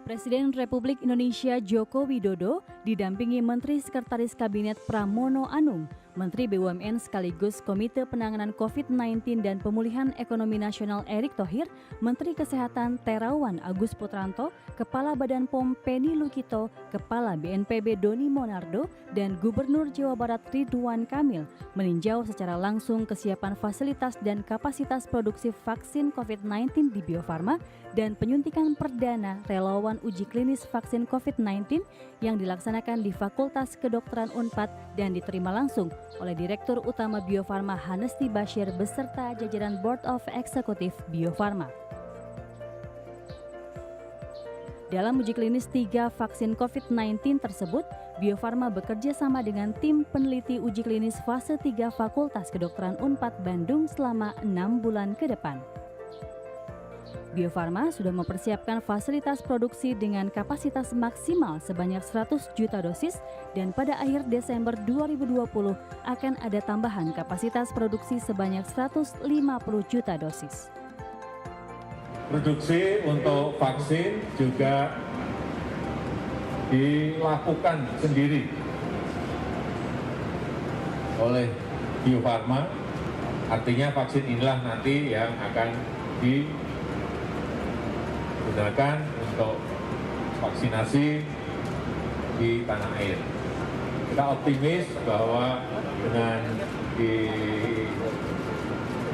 Presiden Republik Indonesia Joko Widodo didampingi Menteri Sekretaris Kabinet Pramono Anung, Menteri BUMN sekaligus Komite Penanganan COVID-19 dan Pemulihan Ekonomi Nasional Erick Thohir, Menteri Kesehatan Terawan Agus Putranto, Kepala Badan POM Penny Lukito, Kepala BNPB Doni Monardo, dan Gubernur Jawa Barat Ridwan Kamil meninjau secara langsung kesiapan fasilitas dan kapasitas produksi vaksin COVID-19 di Bio Farma dan penyuntikan perdana relawan uji klinis vaksin COVID-19 yang dilaksanakan di Fakultas Kedokteran Unpad dan diterima langsung oleh Direktur Utama Bio Farma Hanesti Bashir beserta jajaran Board of Executive Bio Farma. Dalam uji klinis 3 vaksin COVID-19 tersebut, Bio Farma bekerja sama dengan tim peneliti uji klinis fase 3 Fakultas Kedokteran Unpad Bandung selama 6 bulan ke depan. Bio Farma sudah mempersiapkan fasilitas produksi dengan kapasitas maksimal sebanyak 100 juta dosis dan pada akhir Desember 2020 akan ada tambahan kapasitas produksi sebanyak 150 juta dosis. Produksi untuk vaksin juga dilakukan sendiri oleh Bio Farma. Artinya vaksin inilah nanti yang akan digunakan untuk vaksinasi di tanah air. Kita optimis bahwa dengan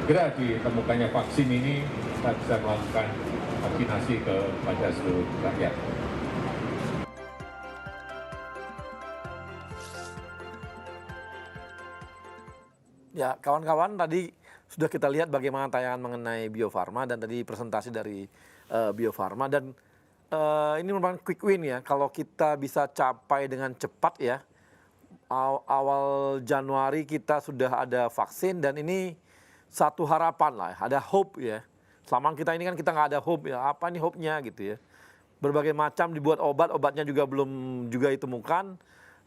segera ditemukannya vaksin ini, kita bisa melakukan vaksinasi kepada seluruh rakyat. Ya, kawan-kawan, tadi sudah kita lihat bagaimana tayangan mengenai Bio Farma dan tadi presentasi dari Bio Farma, dan ini merupakan quick win ya. Kalau kita bisa capai dengan cepat ya, awal Januari kita sudah ada vaksin dan ini satu harapan lah, ada hope ya. Selama kita ini kan kita nggak ada hope ya, apa nih hope-nya gitu ya. Berbagai macam dibuat obatnya juga belum juga ditemukan,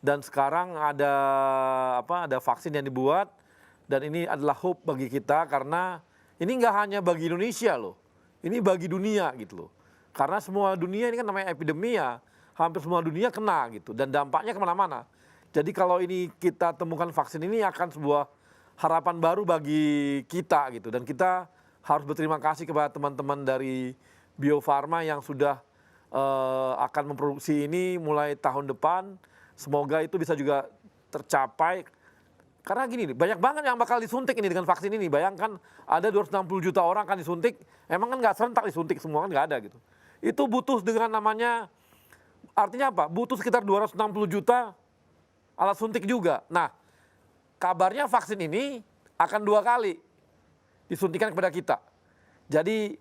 dan sekarang ada vaksin yang dibuat, dan ini adalah hope bagi kita karena ini nggak hanya bagi Indonesia loh, ini bagi dunia gitu loh. Karena semua dunia ini kan namanya epidemi ya, hampir semua dunia kena gitu, dan dampaknya kemana-mana. Jadi kalau ini kita temukan vaksin ini akan sebuah harapan baru bagi kita gitu, dan kita harus berterima kasih kepada teman-teman dari Bio Farma yang sudah akan memproduksi ini mulai tahun depan. Semoga itu bisa juga tercapai. Karena gini nih, banyak banget yang bakal disuntik ini dengan vaksin ini. Bayangkan ada 260 juta orang akan disuntik, emang kan nggak serentak disuntik semua, kan nggak ada gitu. Itu butuh dengan namanya, artinya apa? Butuh sekitar 260 juta alat suntik juga. Nah, kabarnya vaksin ini akan 2 kali disuntikan kepada kita. Jadi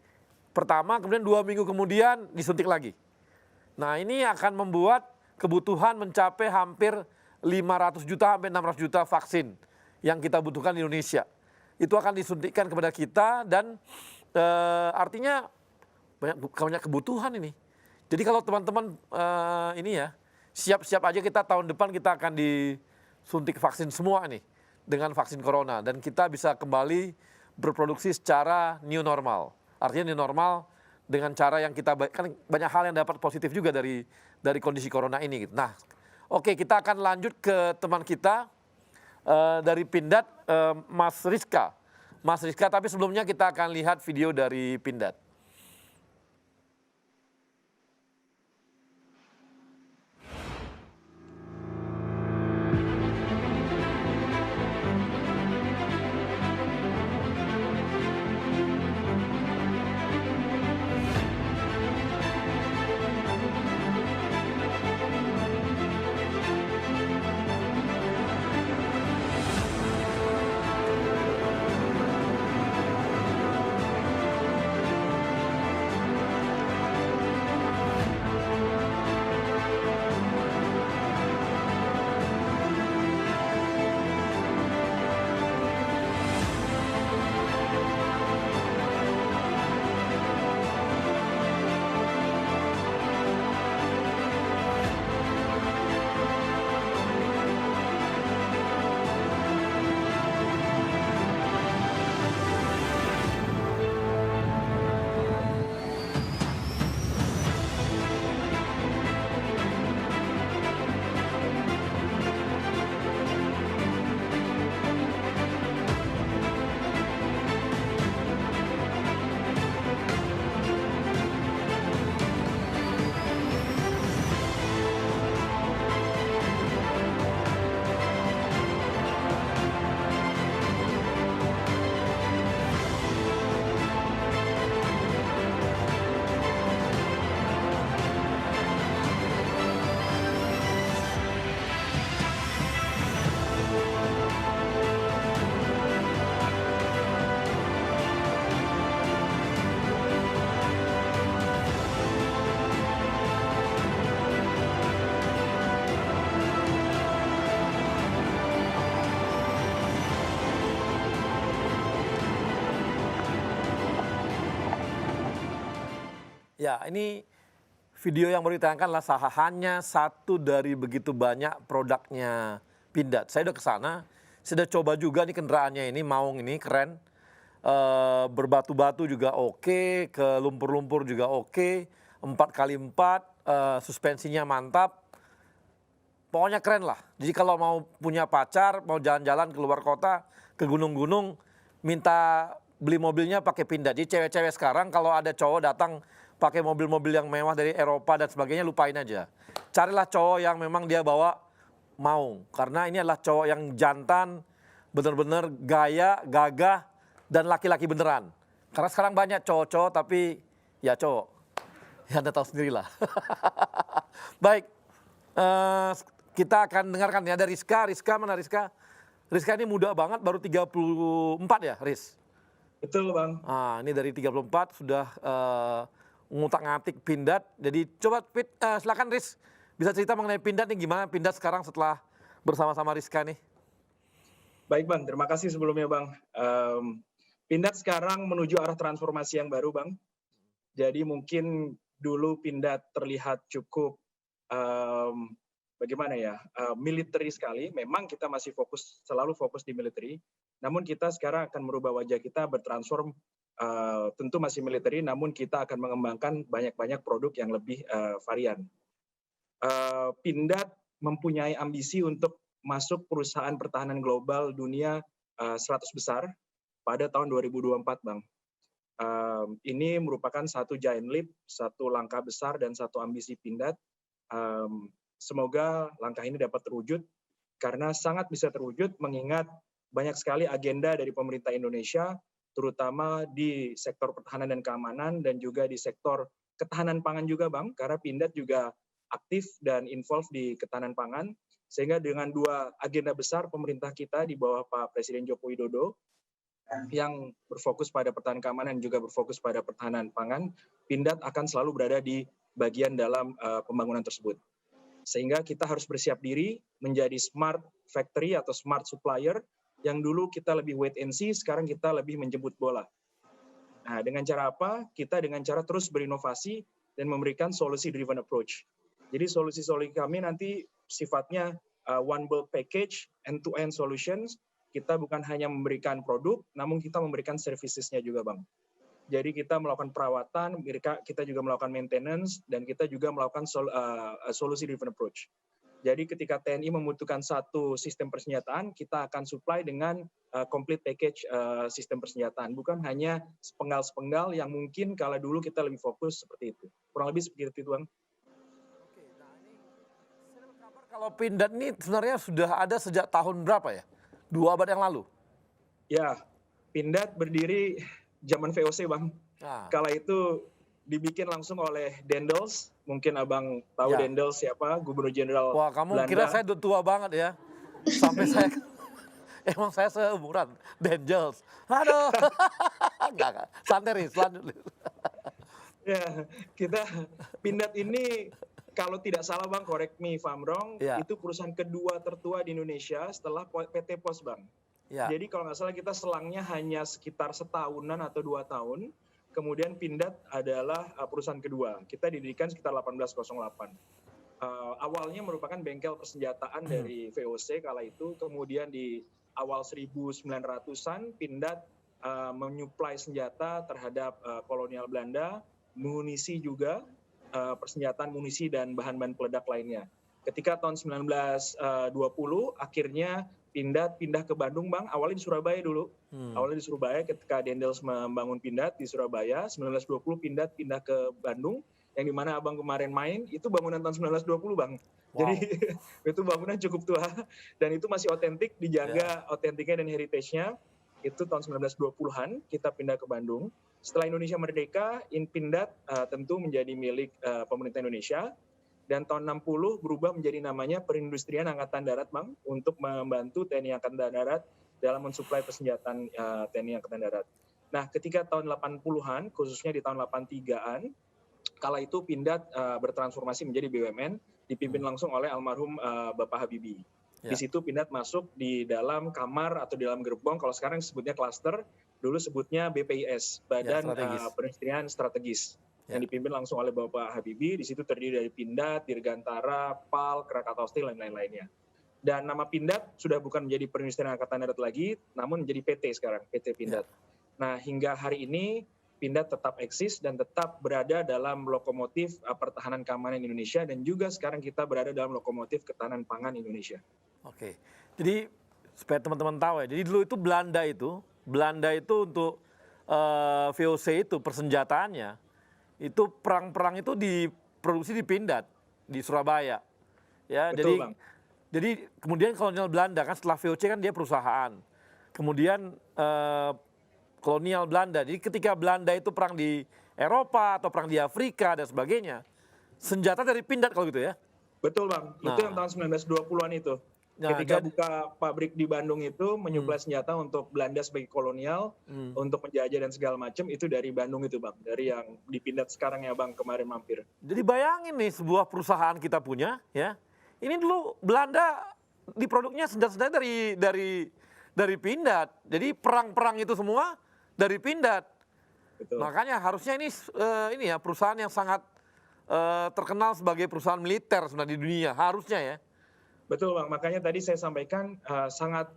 pertama, kemudian 2 minggu kemudian disuntik lagi. Nah, ini akan membuat kebutuhan mencapai hampir 500 juta sampai 600 juta vaksin yang kita butuhkan di Indonesia. Itu akan disuntikkan kepada kita, dan artinya banyak kebutuhan ini. Jadi kalau teman-teman ini ya, siap-siap aja kita tahun depan kita akan disuntik vaksin semua nih dengan vaksin corona, dan kita bisa kembali berproduksi secara new normal. Artinya new normal dengan cara yang kita, kan banyak hal yang dapat positif juga dari kondisi corona ini gitu. Nah, oke, kita akan lanjut ke teman kita dari Pindad, Mas Rizka. Mas Rizka, tapi sebelumnya kita akan lihat video dari Pindad. Ya, ini video yang baru ditayangkan adalah hanya satu dari begitu banyak produknya Pindad. Saya udah ke sana, saya udah coba juga nih kendaraannya ini, Maung ini keren. Berbatu-batu juga oke, ke lumpur-lumpur juga oke, 4x4, suspensinya mantap. Pokoknya keren lah. Jadi kalau mau punya pacar, mau jalan-jalan keluar kota, ke gunung-gunung, minta beli mobilnya pakai Pindad. Jadi cewek-cewek sekarang kalau ada cowok datang pakai mobil-mobil yang mewah dari Eropa dan sebagainya, lupain aja. Carilah cowok yang memang dia bawa Maung. Karena ini adalah cowok yang jantan, benar-benar gaya, gagah, dan laki-laki beneran. Karena sekarang banyak cowok-cowok tapi ya cowok. Ya Anda tahu sendirilah. Baik, kita akan dengarkan ya ada Rizka. Rizka mana Rizka? Rizka ini muda banget, baru 34 ya Riz? Betul Bang. Nah, ini dari 34 sudah ngutak-ngatik Pindad. Jadi coba silakan Riz, bisa cerita mengenai Pindad nih, gimana Pindad sekarang setelah bersama-sama Rizka nih? Baik Bang, terima kasih sebelumnya Bang. Pindad sekarang menuju arah transformasi yang baru Bang. Jadi mungkin dulu Pindad terlihat cukup bagaimana ya, military sekali. Memang kita masih selalu fokus di military. Namun kita sekarang akan merubah wajah kita, bertransform, tentu masih military, namun kita akan mengembangkan banyak-banyak produk yang lebih varian. Pindad mempunyai ambisi untuk masuk perusahaan pertahanan global dunia 100 besar pada tahun 2024, Bang. Ini merupakan satu giant leap, satu langkah besar dan satu ambisi Pindad. Semoga langkah ini dapat terwujud, karena sangat bisa terwujud mengingat banyak sekali agenda dari pemerintah Indonesia, terutama di sektor pertahanan dan keamanan, dan juga di sektor ketahanan pangan juga, Bang, karena Pindad juga aktif dan involved di ketahanan pangan, sehingga dengan dua agenda besar pemerintah kita di bawah Pak Presiden Joko Widodo, yang berfokus pada pertahanan keamanan dan juga berfokus pada pertahanan pangan, Pindad akan selalu berada di bagian dalam pembangunan tersebut. Sehingga kita harus bersiap diri menjadi smart factory atau smart supplier, yang dulu kita lebih wait and see, sekarang kita lebih menjemput bola. Nah, dengan cara apa? Kita dengan cara terus berinovasi dan memberikan solusi-driven approach. Jadi solusi-solusi kami nanti sifatnya one bulk package, end-to-end solutions. Kita bukan hanya memberikan produk, namun kita memberikan servicesnya juga, Bang. Jadi kita melakukan perawatan, kita juga melakukan maintenance, dan kita juga melakukan solusi-driven approach. Jadi ketika TNI membutuhkan satu sistem persenjataan, kita akan supply dengan complete package sistem persenjataan. Bukan hanya sepenggal-sepenggal yang mungkin kalau dulu kita lebih fokus seperti itu. Kurang lebih seperti itu, Bang. Oke, nah ini saya dapat kabar kalau Pindad ini sebenarnya sudah ada sejak tahun berapa ya? 2 abad yang lalu? Ya, Pindad berdiri zaman VOC, Bang. Nah. Kala itu dibikin langsung oleh Dendels, mungkin Abang tahu ya. Dendels siapa, Gubernur Jenderal Wah, kamu Belanda. kira saya udah tua banget ya? Sampai saya, emang saya seumuran, Dendels. Aduh, enggak, santai Riz, lanjut. Ya, kita Pindad ini kalau tidak salah Bang, correct me if I'm wrong, itu perusahaan kedua tertua di Indonesia setelah PT Pos, Bang. Ya. Jadi kalau nggak salah kita selangnya hanya sekitar setahunan atau 2 tahun. Kemudian Pindad adalah perusahaan kedua. Kita didirikan sekitar 1808. Awalnya merupakan bengkel persenjataan dari VOC kala itu. Kemudian di awal 1900-an Pindad menyuplai senjata terhadap kolonial Belanda, munisi juga, persenjataan munisi dan bahan-bahan peledak lainnya. Ketika tahun 1920 akhirnya Pindad pindah ke Bandung, Bang. Awalnya di Surabaya dulu. Awalnya di Surabaya ketika Dendels membangun Pindad di Surabaya. 1920 Pindad pindah ke Bandung. Yang dimana Abang kemarin main, itu bangunan tahun 1920, Bang. Wow. Jadi itu bangunan cukup tua. Dan itu masih otentik, dijaga otentiknya dan heritage-nya. Itu tahun 1920-an kita pindah ke Bandung. Setelah Indonesia merdeka, Pindad tentu menjadi milik pemerintah Indonesia. Dan tahun 60 berubah menjadi namanya Perindustrian Angkatan Darat, Bang, untuk membantu TNI Angkatan Darat dalam mensuplai persenjataan TNI Angkatan Darat. Nah, ketika tahun 80-an, khususnya di tahun 83-an, kala itu Pindad bertransformasi menjadi BUMN, dipimpin langsung oleh almarhum Bapak Habibie. Di situ Pindad masuk di dalam kamar atau di dalam gerbong, kalau sekarang sebutnya klaster, dulu sebutnya BPIS, Badan Perindustrian Strategis. yang dipimpin langsung oleh Bapak Habibie. Di situ terdiri dari Pindad, Dirgantara, PAL, Krakatau Steel, dan lain-lainnya. Dan nama Pindad sudah bukan menjadi Perindustrian Angkatan Darat lagi, namun menjadi PT sekarang, PT Pindad. Nah, hingga hari ini Pindad tetap eksis dan tetap berada dalam lokomotif pertahanan keamanan Indonesia, dan juga sekarang kita berada dalam lokomotif ketahanan pangan Indonesia. Oke, jadi supaya teman-teman tahu ya, jadi dulu itu Belanda itu untuk VOC itu persenjataannya, itu perang-perang itu diproduksi di Pindad, di Surabaya. Ya, Betul, Bang. Jadi kemudian kolonial Belanda kan setelah VOC kan dia perusahaan. Kemudian kolonial Belanda. Jadi ketika Belanda itu perang di Eropa atau perang di Afrika dan sebagainya, senjata dari Pindad kalau gitu ya. Betul, Bang. Itu yang tahun 1920-an itu. Ketika buka pabrik di Bandung itu menyuplai senjata untuk Belanda sebagai kolonial, untuk menjajah dan segala macam, itu dari Bandung itu, Bang. Dari yang di Pindad sekarang ya, Bang, kemarin mampir. Jadi bayangin nih sebuah perusahaan kita punya ya. Ini dulu Belanda di produknya senjata dari Pindad. Jadi perang-perang itu semua dari Pindad. Betul. Makanya harusnya ini ya perusahaan yang sangat terkenal sebagai perusahaan militer sebenarnya di dunia, harusnya ya. Betul, Bang. Makanya tadi saya sampaikan sangat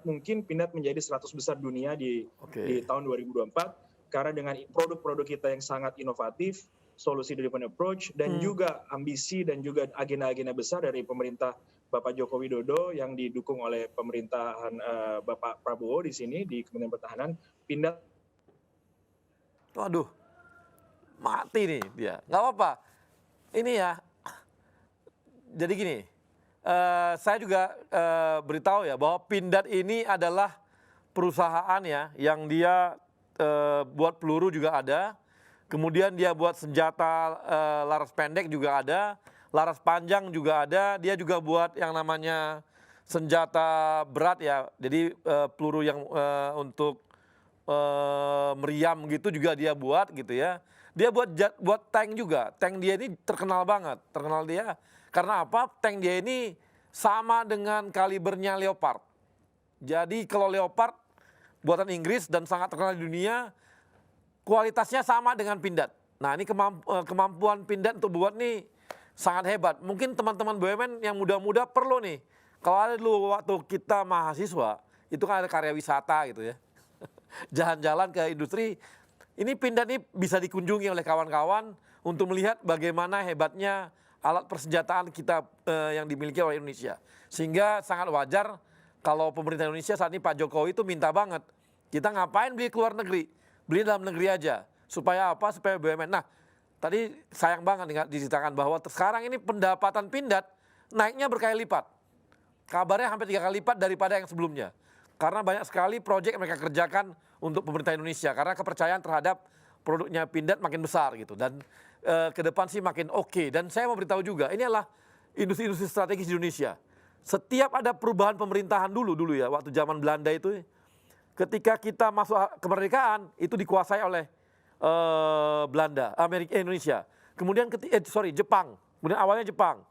mungkin Pindad menjadi 100 besar dunia di tahun 2024 karena dengan produk-produk kita yang sangat inovatif, solusi driven approach, dan juga ambisi dan juga agenda-agenda besar dari pemerintah Bapak Joko Widodo yang didukung oleh pemerintahan Bapak Prabowo di sini di Kementerian Pertahanan. Pindad. Waduh, mati nih dia. Nggak apa-apa. Ini ya, jadi gini. Saya juga beritahu ya bahwa Pindad ini adalah perusahaan ya yang dia buat peluru juga ada, kemudian dia buat senjata laras pendek juga ada, laras panjang juga ada, dia juga buat yang namanya senjata berat ya, jadi peluru yang untuk meriam gitu juga dia buat gitu ya. Dia buat tank juga, tank dia ini terkenal banget, terkenal dia. Karena apa? Tank dia ini sama dengan kalibernya Leopard. Jadi kalau Leopard buatan Inggris dan sangat terkenal di dunia, kualitasnya sama dengan Pindad. Nah ini kemampuan Pindad untuk buat nih sangat hebat. Mungkin teman-teman BUMN yang muda-muda perlu nih. Kalau ada dulu waktu kita mahasiswa, itu kan ada karya wisata gitu ya. Jalan-jalan ke industri. Ini Pindad ini bisa dikunjungi oleh kawan-kawan untuk melihat bagaimana hebatnya alat persenjataan kita yang dimiliki oleh Indonesia. Sehingga sangat wajar kalau pemerintah Indonesia saat ini Pak Jokowi itu minta banget, kita ngapain beli ke luar negeri, beli dalam negeri aja. Supaya apa? Supaya BUMN. Nah, tadi sayang banget diceritakan bahwa sekarang ini pendapatan Pindad naiknya berkali lipat. Kabarnya hampir 3 kali lipat daripada yang sebelumnya. Karena banyak sekali proyek yang mereka kerjakan untuk pemerintah Indonesia. Karena kepercayaan terhadap produknya Pindad makin besar gitu. Dan ke depan sih makin oke. Dan saya mau beritahu juga, ini adalah industri-industri strategis di Indonesia. Setiap ada perubahan pemerintahan dulu ya, waktu zaman Belanda itu, ketika kita masuk kemerdekaan, itu dikuasai oleh Indonesia. Kemudian Jepang. Kemudian awalnya Jepang.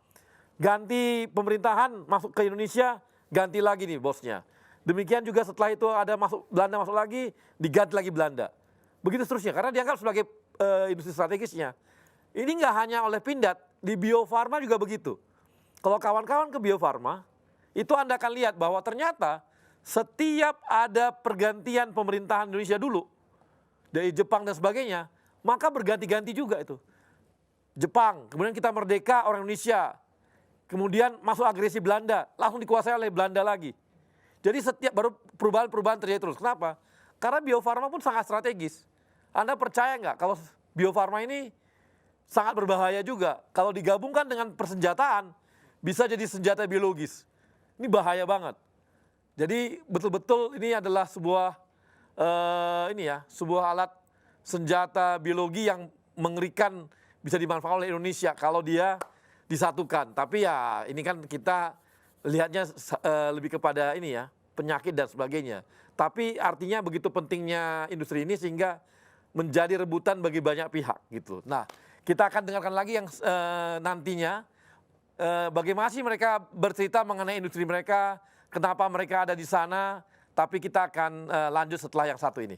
Ganti pemerintahan masuk ke Indonesia, ganti lagi nih bosnya. Demikian juga setelah itu ada Belanda masuk lagi, diganti lagi Belanda. Begitu seterusnya, karena dianggap sebagai industri strategisnya. Ini nggak hanya oleh Pindad, di Bio Farma juga begitu. Kalau kawan-kawan ke Bio Farma, itu Anda akan lihat bahwa ternyata setiap ada pergantian pemerintahan Indonesia dulu, dari Jepang dan sebagainya, maka berganti-ganti juga itu. Jepang, kemudian kita merdeka orang Indonesia, kemudian masuk agresi Belanda, langsung dikuasai oleh Belanda lagi. Jadi setiap baru perubahan-perubahan terjadi terus. Kenapa? Karena Bio Farma pun sangat strategis. Anda percaya nggak kalau Bio Farma ini sangat berbahaya juga. Kalau digabungkan dengan persenjataan, bisa jadi senjata biologis. Ini bahaya banget. Jadi betul-betul ini adalah sebuah sebuah alat senjata biologi yang mengerikan, bisa dimanfaatkan oleh Indonesia kalau dia disatukan. Tapi ya ini kan kita lihatnya lebih kepada penyakit dan sebagainya. Tapi artinya begitu pentingnya industri ini sehingga menjadi rebutan bagi banyak pihak gitu. Nah, kita akan dengarkan lagi yang nantinya bagaimana sih mereka bercerita mengenai industri mereka, kenapa mereka ada di sana, tapi kita akan lanjut setelah yang satu ini.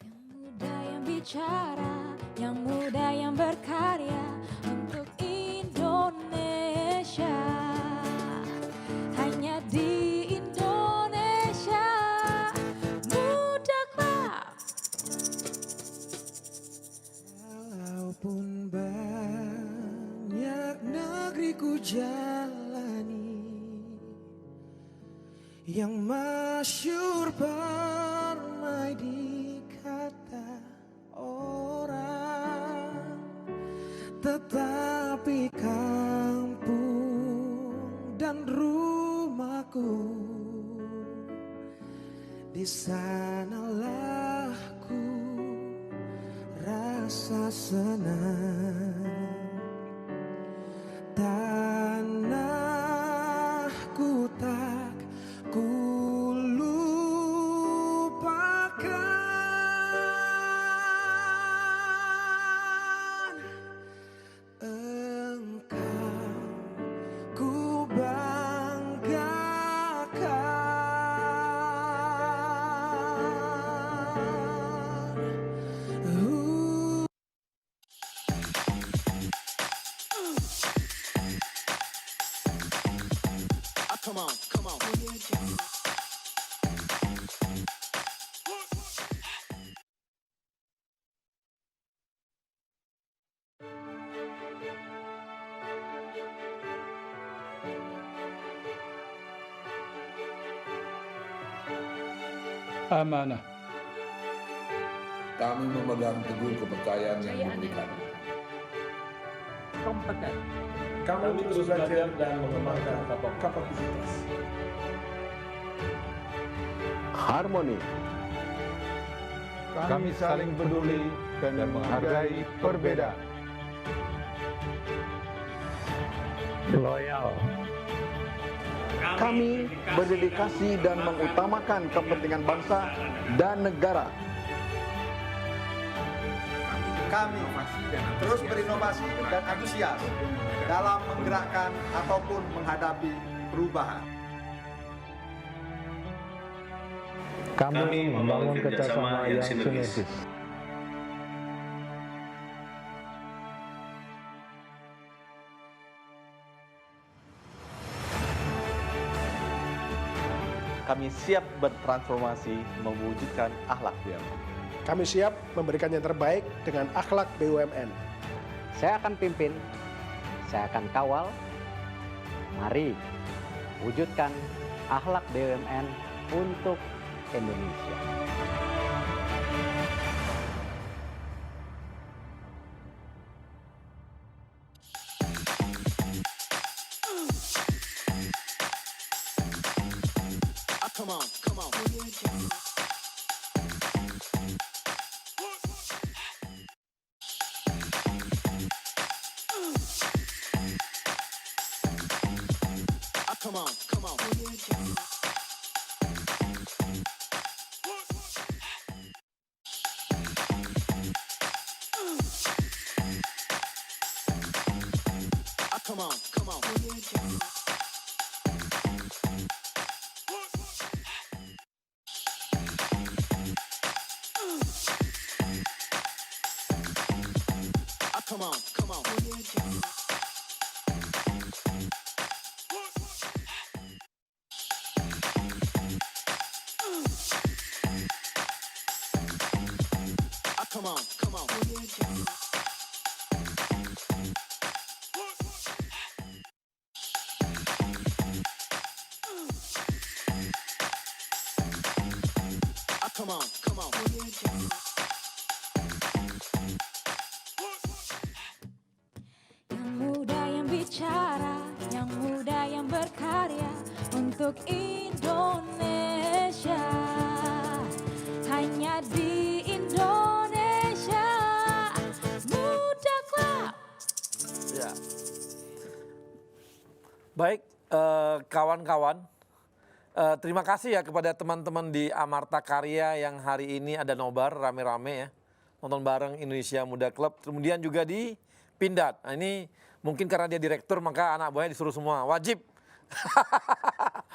Yang muda yang bicara, yang muda yang berkarya untuk Indonesia. Hanya di Indonesia, Muda Club. Walaupun banyak negeri ku jalani, yang masyhur permai di kata orang, tetapi kampung dan rumahku, di sanalah ku rasa senang. Tanahku tak ku lupakan, engkau ku banggakan. Come on, come on. Amanah. Kami memegang teguh kepercayaan yang diberikan. Kompeten. Kami terus belajar dan mengembangkan kapasitas. Harmoni. Kami saling peduli dan menghargai perbedaan. Loyal. Kami berdedikasi dan mengutamakan kepentingan bangsa dan negara. Kami terus berinovasi dan antusias dalam menggerakkan ataupun menghadapi perubahan. Kami membangun kerjasama yang sinergis. Kami siap bertransformasi mewujudkan akhlak BUMN. Kami siap memberikan yang terbaik dengan akhlak BUMN. Saya akan pimpin, saya akan kawal. Mari wujudkan akhlak BUMN untuk Indonesia. Come on, come on. Come on, come on. Come on, come on. Come on, come on. Come on, come on. Come on, come on. Yang muda yang bicara, yang muda yang berkarya untuk Indonesia. Hanya di Indonesia, Muda Club. Ya. Baik, kawan-kawan. Terima kasih ya kepada teman-teman di Amarta Karya yang hari ini ada nobar rame-rame ya. Nonton bareng Indonesia Muda Club. Kemudian juga di Pindad. Nah, ini mungkin karena dia direktur maka anak buahnya disuruh semua. Wajib.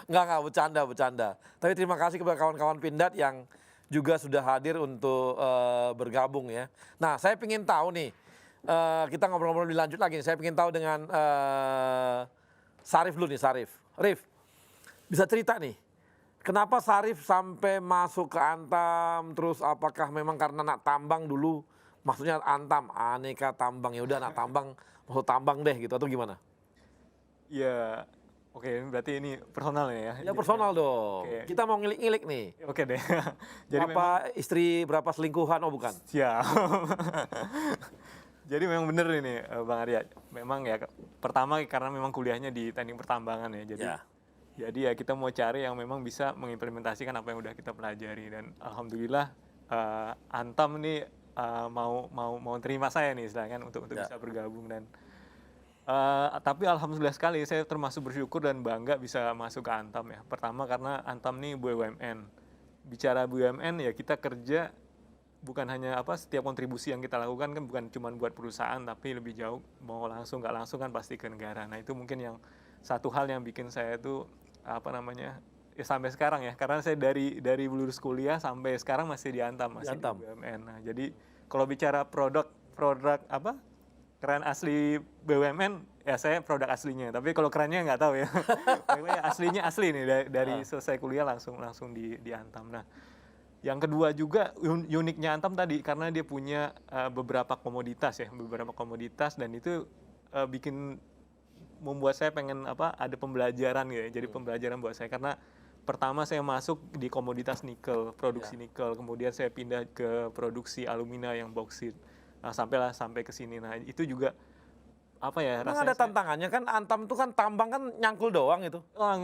Enggak, bercanda. Tapi terima kasih kepada kawan-kawan Pindad yang juga sudah hadir untuk bergabung ya. Nah, saya ingin tahu nih, kita ngobrol-ngobrol lebih lanjut lagi. Saya ingin tahu dengan Sarif dulu nih, Sarif. Rif, bisa cerita nih, kenapa Sarif sampai masuk ke Antam, terus apakah memang karena anak tambang dulu, maksudnya Antam, aneka tambang, ya udah anak tambang, masuk tambang deh gitu, atau gimana? Ya, oke, berarti ini personal ya? Ya personal dong. Oke. Kita mau ngilik-ngilik nih. Oke deh. Jadi berapa istri, berapa selingkuhan? Oh bukan. Siap. Jadi memang benar ini Bang Arya. Memang ya pertama karena memang kuliahnya di teknik pertambangan ya. Jadi ya kita mau cari yang memang bisa mengimplementasikan apa yang udah kita pelajari, dan alhamdulillah Antam ini mau terima saya nih istilahnya untuk bisa bergabung, dan tapi alhamdulillah sekali saya termasuk bersyukur dan bangga bisa masuk ke Antam ya. Pertama karena Antam nih BUMN. Bicara BUMN ya kita kerja bukan hanya setiap kontribusi yang kita lakukan kan bukan cuma buat perusahaan, tapi lebih jauh mau langsung nggak langsung kan pasti ke negara. Nah itu mungkin yang satu hal yang bikin saya itu ya sampai sekarang ya, karena saya dari lulus kuliah sampai sekarang masih di Antam, masih di BUMN. Nah jadi kalau bicara produk keren asli BUMN ya saya produk aslinya, tapi kalau kerennya nggak tahu ya. Aslinya asli nih dari selesai kuliah langsung di Antam. Nah yang kedua juga uniknya Antam tadi karena dia punya beberapa komoditas, dan itu bikin membuat saya pengen ada pembelajaran gitu ya. Jadi pembelajaran buat saya karena pertama saya masuk di komoditas nikel, produksi nikel, kemudian saya pindah ke produksi alumina yang bauksit. Nah, sampai ke sini. Nah, itu juga Emang ada tantangannya kan, Antam itu kan tambang kan nyangkul doang itu.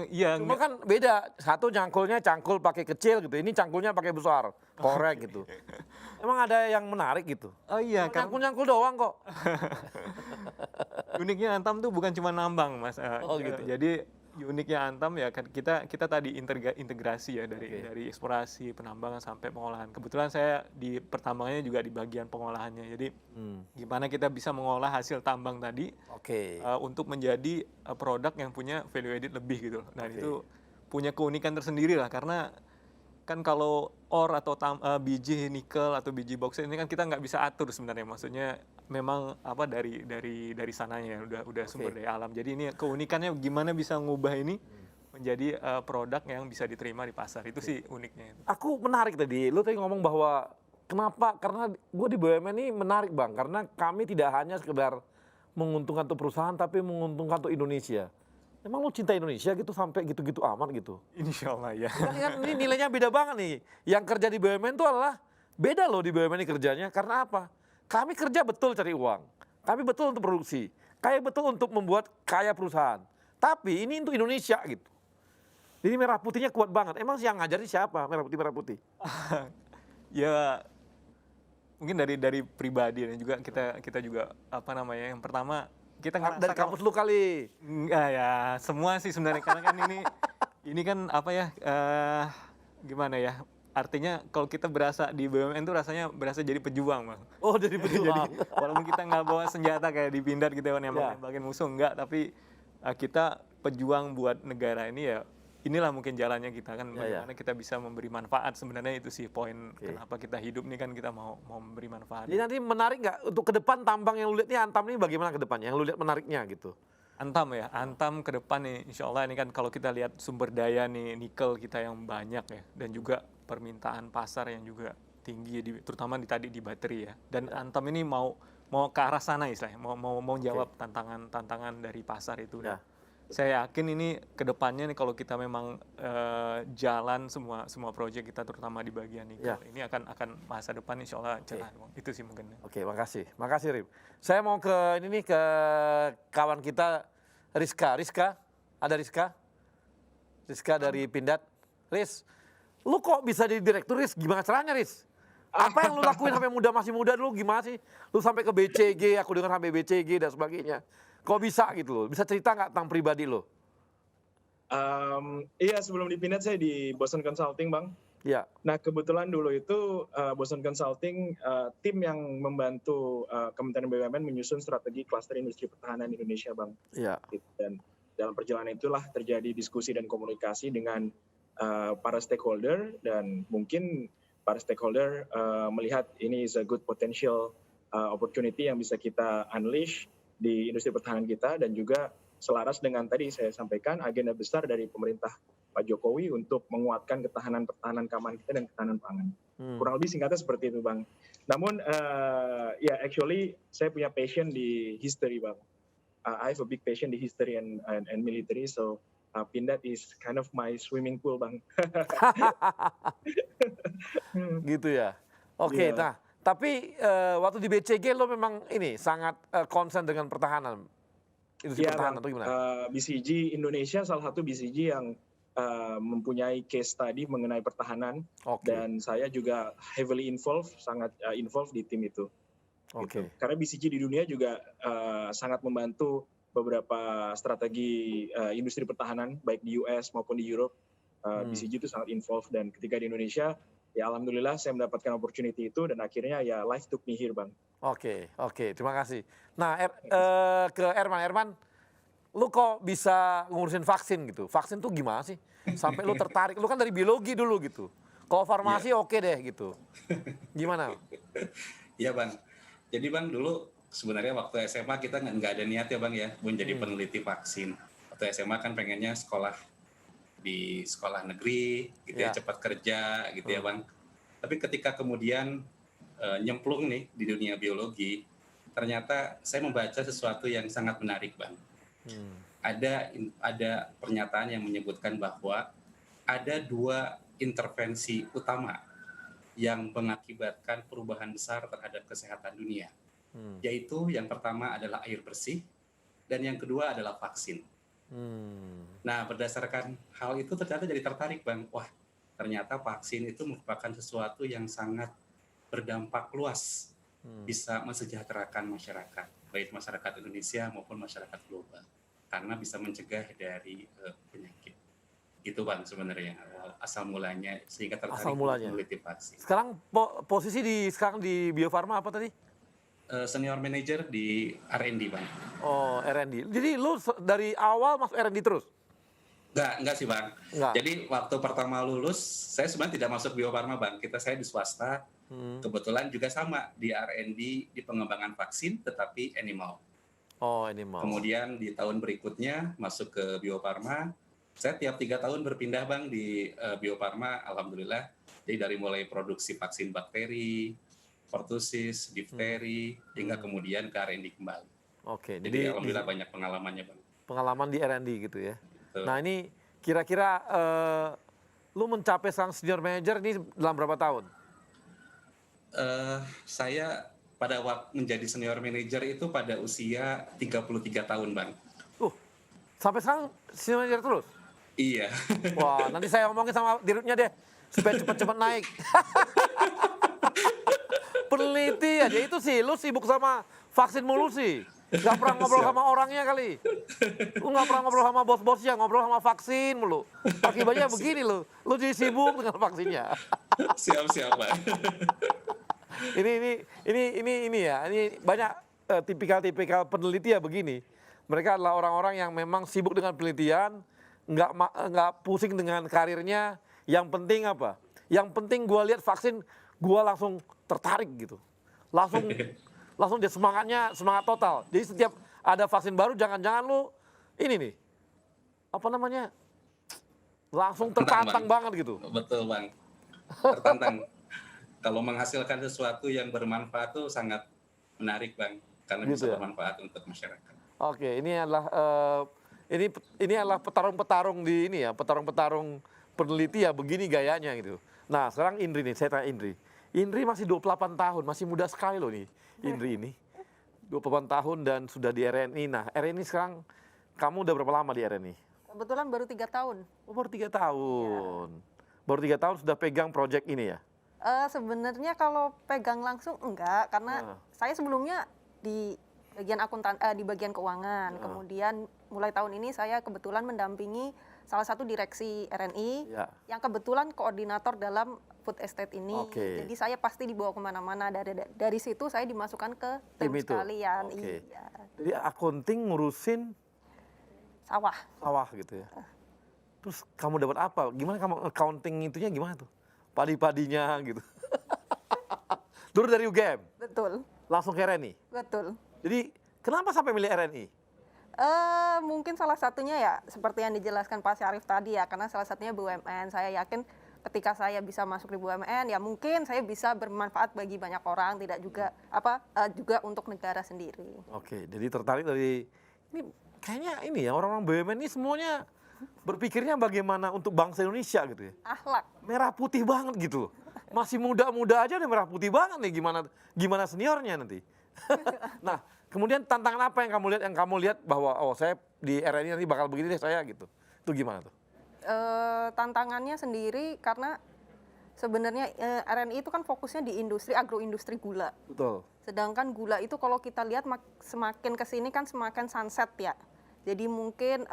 Iya. Cuma kan beda, satu cangkul pakai kecil gitu, ini cangkulnya pakai besar, korek gitu. Emang ada yang menarik gitu? Oh iya, kan nyangkul doang kok. Uniknya Antam tuh bukan cuma nambang, Mas. Gitu. Jadi uniknya Antam ya kan kita tadi integrasi ya dari eksplorasi, penambangan sampai pengolahan. Kebetulan saya di pertambangannya juga di bagian pengolahannya. Jadi gimana kita bisa mengolah hasil tambang tadi untuk menjadi produk yang punya value added lebih gitu. Nah itu punya keunikan tersendiri lah, karena kan kalau ore atau biji nikel atau biji bauksit ini kan kita nggak bisa atur sebenarnya, maksudnya memang dari sananya udah sumber daya alam. Jadi ini keunikannya gimana bisa ngubah ini menjadi produk yang bisa diterima di pasar, itu sih uniknya. Aku menarik tadi, lu tadi ngomong bahwa kenapa, karena gue di BUMN ini menarik Bang, karena kami tidak hanya sekedar menguntungkan untuk perusahaan tapi menguntungkan untuk Indonesia. Emang lu cinta Indonesia gitu sampai gitu-gitu amat gitu? Insya Allah ya. Kan ini nilainya beda banget nih. Yang kerja di BUMN itu adalah beda loh di BUMN ini kerjanya. Karena apa? Kami kerja betul cari uang. Kami betul untuk produksi. Kami betul untuk membuat kaya perusahaan. Tapi ini untuk Indonesia gitu. Jadi merah putihnya kuat banget. Emang yang ngajarin siapa merah putih? Ya mungkin dari pribadi, dan juga kita juga yang pertama kita ngerasa dari kampus lu kali. Enggak ya, semua sih sebenarnya, karena kan ini kan gimana ya? Artinya kalau kita berasa di BUMN tuh rasanya berasa jadi pejuang, Bang. Oh, jadi pejuang. Jadi, walaupun kita nggak bawa senjata kayak di Pindad gitu ya, nembakin musuh enggak, tapi kita pejuang buat negara ini ya. Inilah mungkin jalannya kita kan, bagaimana kita bisa memberi manfaat. Sebenarnya itu sih poin kenapa kita hidup nih kan, kita mau memberi manfaat. Jadi nanti menarik nggak untuk ke depan tambang yang lu lihat nih, Antam ini bagaimana ke depannya? Yang lu lihat menariknya gitu? Antam ke depan nih, insya Allah ini kan kalau kita lihat sumber daya nih nikel kita yang banyak ya, dan juga permintaan pasar yang juga tinggi, terutama di baterai ya. Dan Antam ini mau ke arah sana istilahnya, mau jawab tantangan dari pasar itu. Saya yakin ini ke depannya nih kalau kita memang jalan semua proyek kita, terutama di bagian nikel, ini akan masa depan insya Allah cerah. Itu sih mungkin. Oke, makasih Rip. Saya mau ke kawan kita Rizka, ada Rizka dari Pindad. Riz, lu kok bisa jadi direktur, Riz? Gimana caranya, Riz? Apa yang lu lakuin sampai masih muda dulu, gimana sih? Lu sampai ke BCG, aku dengar sampai BCG dan sebagainya. Kok bisa gitu loh? Bisa cerita nggak tentang pribadi lo? Iya, sebelum di Pindad saya di Boston Consulting, Bang. Iya. Nah, kebetulan dulu itu Boston Consulting tim yang membantu Kementerian BUMN menyusun strategi klaster industri pertahanan Indonesia, Bang. Iya. Dan dalam perjalanan itulah terjadi diskusi dan komunikasi dengan para stakeholder, dan mungkin para stakeholder melihat ini is a good potential opportunity yang bisa kita unleash di industri pertahanan kita, dan juga selaras dengan tadi saya sampaikan agenda besar dari pemerintah Pak Jokowi untuk menguatkan ketahanan pertahanan keamanan kita dan ketahanan pangan. Kurang lebih singkatnya seperti itu, Bang. Namun ya actually saya punya passion di history, Bang. I have a big passion di history and military, so Pindad is kind of my swimming pool, Bang. Gitu ya. Oke, nah tapi waktu di BCG lo memang ini sangat concern dengan pertahanan, industri pertahanan atau gimana? BCG Indonesia salah satu BCG yang mempunyai case study mengenai pertahanan, dan saya juga heavily sangat involved di tim itu. Gitu. Karena BCG di dunia juga sangat membantu beberapa strategi industri pertahanan baik di US maupun di Europe. BCG itu sangat involved, dan ketika di Indonesia ya alhamdulillah saya mendapatkan opportunity itu, dan akhirnya ya life took me here, Bang. Oke, terima kasih. Nah, ke Erman, lu kok bisa ngurusin vaksin gitu? Vaksin tuh gimana sih? Sampai lu tertarik, lu kan dari biologi dulu gitu. Kalau farmasi oke deh gitu. Gimana? Iya, Bang. Jadi Bang, dulu sebenarnya waktu SMA kita nggak ada niat ya Bang ya, menjadi peneliti vaksin. Waktu SMA kan pengennya sekolah di sekolah negeri, gitu ya, cepat kerja gitu ya Bang. Tapi ketika kemudian nyemplung nih di dunia biologi, ternyata saya membaca sesuatu yang sangat menarik, Bang. Ada pernyataan yang menyebutkan bahwa ada 2 intervensi utama yang mengakibatkan perubahan besar terhadap kesehatan dunia. Yaitu yang pertama adalah air bersih, dan yang kedua adalah vaksin. Nah, berdasarkan hal itu ternyata jadi tertarik, Bang. Wah, ternyata vaksin itu merupakan sesuatu yang sangat berdampak luas, bisa mensejahterakan masyarakat, baik masyarakat Indonesia maupun masyarakat global, karena bisa mencegah dari penyakit. Itu Bang sebenarnya asal mulanya, sehingga tertarik meneliti vaksin. Sekarang posisi sekarang di Bio Farma apa tadi? Senior manager di R&D, Bang. Oh, R&D. Jadi lu dari awal masuk R&D terus? Enggak sih, Bang. Enggak. Jadi waktu pertama lulus, saya sebenarnya tidak masuk Bio Farma, Bang. Saya di swasta. Kebetulan juga sama di R&D di pengembangan vaksin, tetapi animal. Oh, animal. Kemudian di tahun berikutnya masuk ke Bio Farma. Saya tiap 3 tahun berpindah, Bang, di Bio Farma, alhamdulillah. Jadi dari mulai produksi vaksin bakteri, pertusis, difteri, hingga kemudian ke R&D kembali. Oke, jadi alhamdulillah banyak pengalamannya, Bang. Pengalaman di R&D gitu ya. Betul. Nah, ini kira-kira lu mencapai sang senior manager ini dalam berapa tahun? Saya pada waktu menjadi senior manager itu pada usia 33 tahun, Bang. Sampai sekarang senior manager terus? Iya. Wah, nanti saya ngomongin sama dirutnya deh, supaya cepat-cepat naik. Peneliti aja itu sih, lu sibuk sama vaksin mulu sih. Gak pernah ngobrol sama orangnya kali. Lu gak pernah ngobrol sama bos-bosnya, ngobrol sama vaksin mulu. Akibatnya begini lu jadi sibuk dengan vaksinnya. Siap, Pak. Ini ya, ini banyak tipikal peneliti ya begini. Mereka adalah orang-orang yang memang sibuk dengan penelitian, nggak pusing dengan karirnya. Yang penting apa? Yang penting gue lihat vaksin, gue langsung tertarik gitu. Langsung dia semangat total. Jadi setiap ada vaksin baru, jangan-jangan lu ini nih, apa namanya, langsung tertantang banget gitu. Betul, Bang. Tertantang. Kalau menghasilkan sesuatu yang bermanfaat tuh sangat menarik, Bang, karena gitu bisa ya? bermanfaat untuk masyarakat. Oke, ini adalah petarung-petarung di ini ya, petarung-petarung peneliti ya, begini gayanya gitu. Nah, sekarang Indri nih, saya tanya Indri. Indri masih 28 tahun, masih muda sekali loh nih, Indri ini. 28 tahun dan sudah di RNI. Nah, RNI sekarang, kamu udah berapa lama di RNI? Kebetulan baru 3 tahun. Oh, baru 3 tahun. Ya. Baru 3 tahun sudah pegang proyek ini ya? Sebenarnya kalau pegang langsung enggak, karena saya sebelumnya di bagian di bagian keuangan. Kemudian mulai tahun ini saya kebetulan mendampingi salah satu direksi RNI yang kebetulan koordinator dalam food estate ini. Jadi saya pasti dibawa kemana-mana. Dari situ saya dimasukkan ke tim sekalian. Iya. Jadi accounting ngurusin sawah gitu ya. Terus kamu dapat apa? Gimana kamu accounting itunya gimana tuh? padi-padinya gitu. Turun dari UGM, Betul, langsung ke RNI. betul. Jadi kenapa sampai milih RNI? Mungkin salah satunya ya seperti yang dijelaskan Pak Syarif tadi ya, karena salah satunya BUMN. Saya yakin ketika saya bisa masuk di BUMN ya mungkin saya bisa bermanfaat bagi banyak orang, tidak juga juga untuk negara sendiri. Oke, jadi tertarik dari ini kayaknya ini ya orang-orang BUMN ini semuanya berpikirnya bagaimana untuk bangsa Indonesia gitu ya. Akhlak. Merah putih banget gitu. Masih muda-muda aja udah merah putih banget nih, gimana seniornya nanti. Nah, kemudian tantangan apa yang kamu lihat bahwa saya di RNI nanti bakal begini deh saya gitu. Itu gimana tuh? Tantangannya sendiri karena sebenarnya RNI itu kan fokusnya di agroindustri gula. Betul. Sedangkan gula itu kalau kita lihat semakin kesini kan semakin sunset ya. Jadi mungkin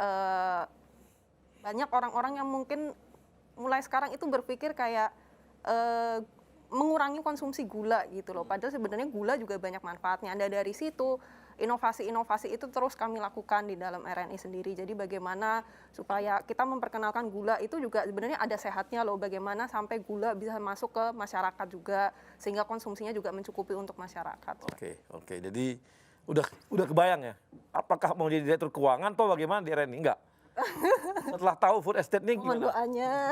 banyak orang-orang yang mungkin mulai sekarang itu berpikir kayak mengurangi konsumsi gula gitu loh. Padahal sebenarnya gula juga banyak manfaatnya. Dari situ inovasi-inovasi itu terus kami lakukan di dalam RNI sendiri. Jadi bagaimana supaya kita memperkenalkan gula itu juga sebenarnya ada sehatnya loh. Bagaimana sampai gula bisa masuk ke masyarakat juga sehingga konsumsinya juga mencukupi untuk masyarakat. Oke. Jadi udah kebayang ya. Apakah mau jadi direktur keuangan atau bagaimana di RNI? Enggak. Setelah tahu food estate ini Mohon gimana? doanya.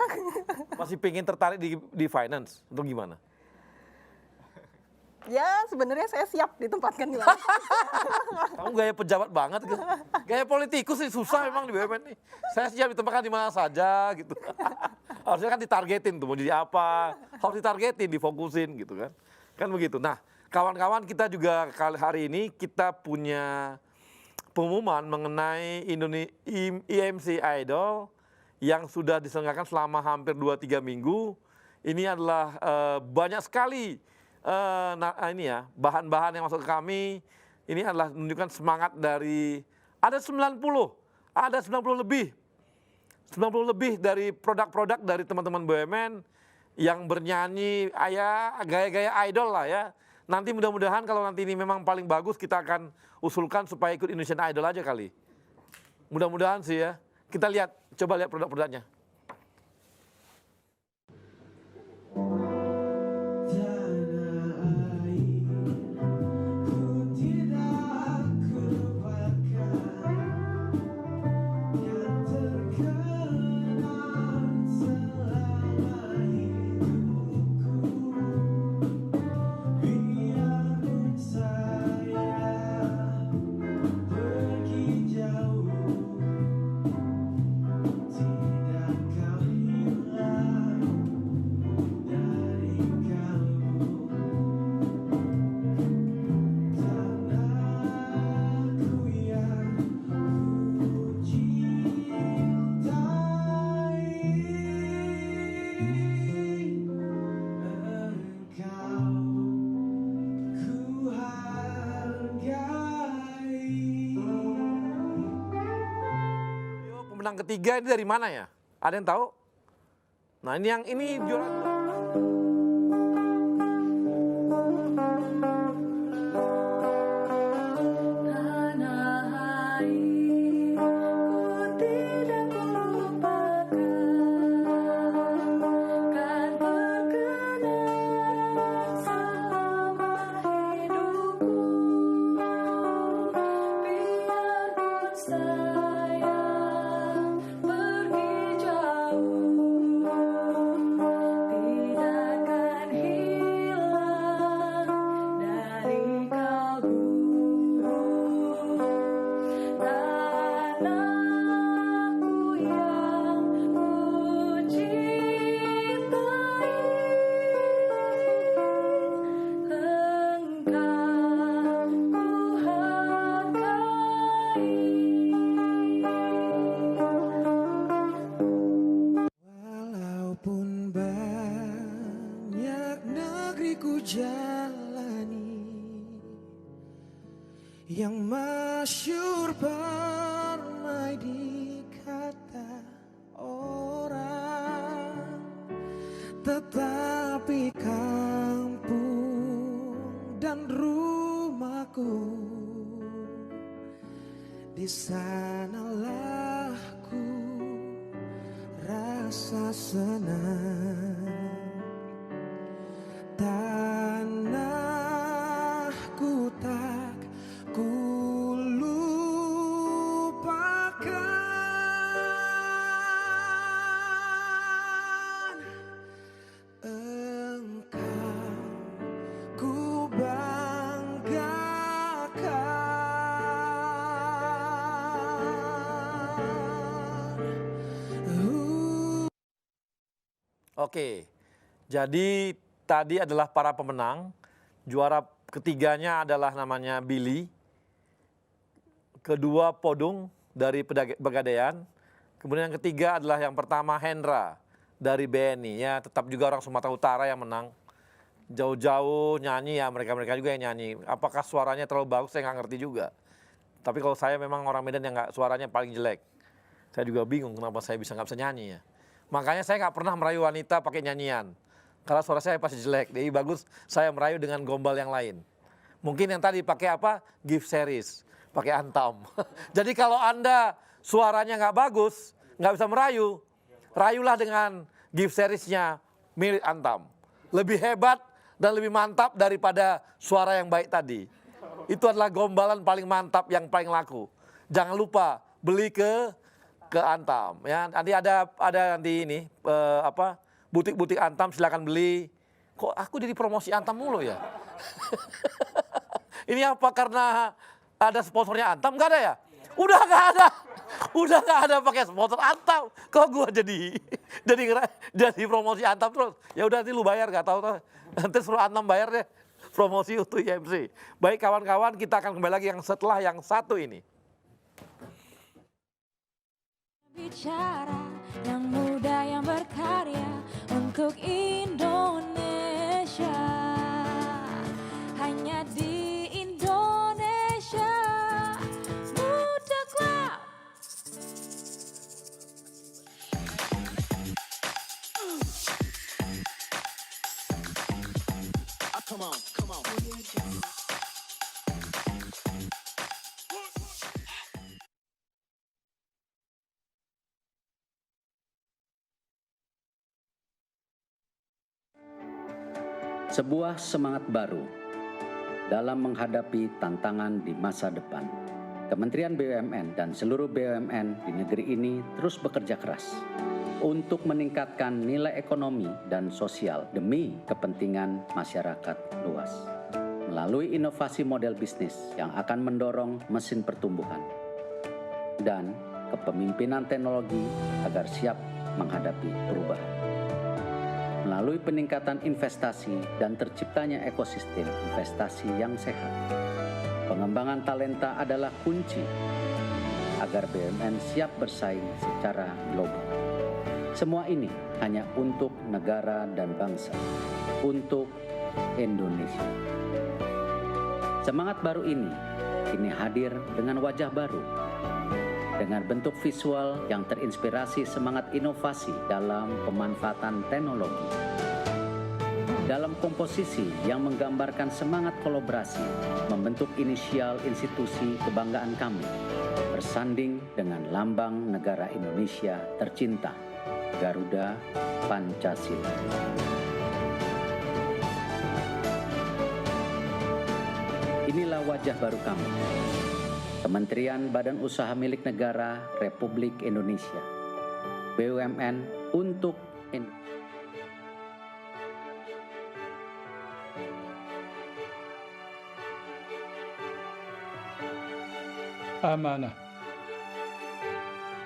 Masih pengen tertarik di finance atau gimana? Ya sebenarnya saya siap ditempatkan di mana. Kamu gaya pejabat banget gitu. Gaya politikus sih susah memang di BUMN nih. Saya siap ditempatkan di mana saja gitu. Harusnya kan ditargetin tuh mau jadi apa. Harus ditargetin, difokusin gitu kan. Kan begitu. Nah kawan-kawan kita juga hari ini kita punya pengumuman mengenai IMC Idol yang sudah diselenggarakan selama hampir 2-3 minggu. Ini adalah banyak sekali bahan-bahan yang masuk ke kami. Ini adalah menunjukkan semangat dari ada 90 lebih dari produk-produk dari teman-teman BUMN yang bernyanyi gaya-gaya idol lah ya. Nanti mudah-mudahan kalau nanti ini memang paling bagus kita akan usulkan supaya ikut Indonesian Idol aja kali. Mudah-mudahan sih ya. Kita coba lihat produk-produknya. Pemenang ketiga ini dari mana ya? Ada yang tahu? Nah ini juara. yang masyhur permai di kata orang, tetapi kampung dan rumahku di sanalah ku rasa senang. Oke, jadi tadi adalah para pemenang. Juara ketiganya adalah namanya Billy. Kedua Podung dari Pegadaian. Kemudian yang ketiga adalah yang pertama Hendra dari BNI. Ya, tetap juga orang Sumatera Utara yang menang. Jauh-jauh nyanyi ya, mereka-mereka juga yang nyanyi. Apakah suaranya terlalu bagus, saya nggak ngerti juga. Tapi kalau saya memang orang Medan yang nggak, suaranya paling jelek. Saya juga bingung kenapa saya nggak bisa nyanyi ya. Makanya saya nggak pernah merayu wanita pakai nyanyian. Karena suara saya pasti jelek. Jadi bagus saya merayu dengan gombal yang lain. Mungkin yang tadi pakai apa? Gift series. Pakai antam. Jadi kalau Anda suaranya nggak bagus, nggak bisa merayu, rayulah dengan gift seriesnya mirip antam. Lebih hebat dan lebih mantap daripada suara yang baik tadi. Itu adalah gombalan paling mantap yang paling laku. Jangan lupa beli ke antam. Ya, nanti ada nanti ini butik-butik antam silakan beli. Kok aku jadi promosi antam mulu ya? Ini apa karena ada sponsornya antam? Nggak ada ya? Udah nggak ada. Udah nggak ada pakai sponsor antam. Kok gua jadi promosi antam terus? Ya udah nanti lu bayar, nggak tahu tuh. Nanti suruh antam bayar deh promosi untuk IMC. Baik kawan-kawan, kita akan kembali lagi yang setelah yang satu ini. Bicara yang muda yang berkarya untuk Indonesia, hanya di Indonesia Muda Club. Come on, come on. Sebuah semangat baru dalam menghadapi tantangan di masa depan. Kementerian BUMN dan seluruh BUMN di negeri ini terus bekerja keras untuk meningkatkan nilai ekonomi dan sosial demi kepentingan masyarakat luas. Melalui inovasi model bisnis yang akan mendorong mesin pertumbuhan dan kepemimpinan teknologi agar siap menghadapi perubahan. Melalui peningkatan investasi dan terciptanya ekosistem investasi yang sehat. Pengembangan talenta adalah kunci agar BUMN siap bersaing secara global. Semua ini hanya untuk negara dan bangsa, untuk Indonesia. Semangat baru ini kini hadir dengan wajah baru, dengan bentuk visual yang terinspirasi semangat inovasi dalam pemanfaatan teknologi. Dalam komposisi yang menggambarkan semangat kolaborasi, membentuk inisial institusi kebanggaan kami, bersanding dengan lambang negara Indonesia tercinta, Garuda Pancasila. Inilah wajah baru kami, Kementerian Badan Usaha Milik Negara Republik Indonesia, BUMN untuk amanah.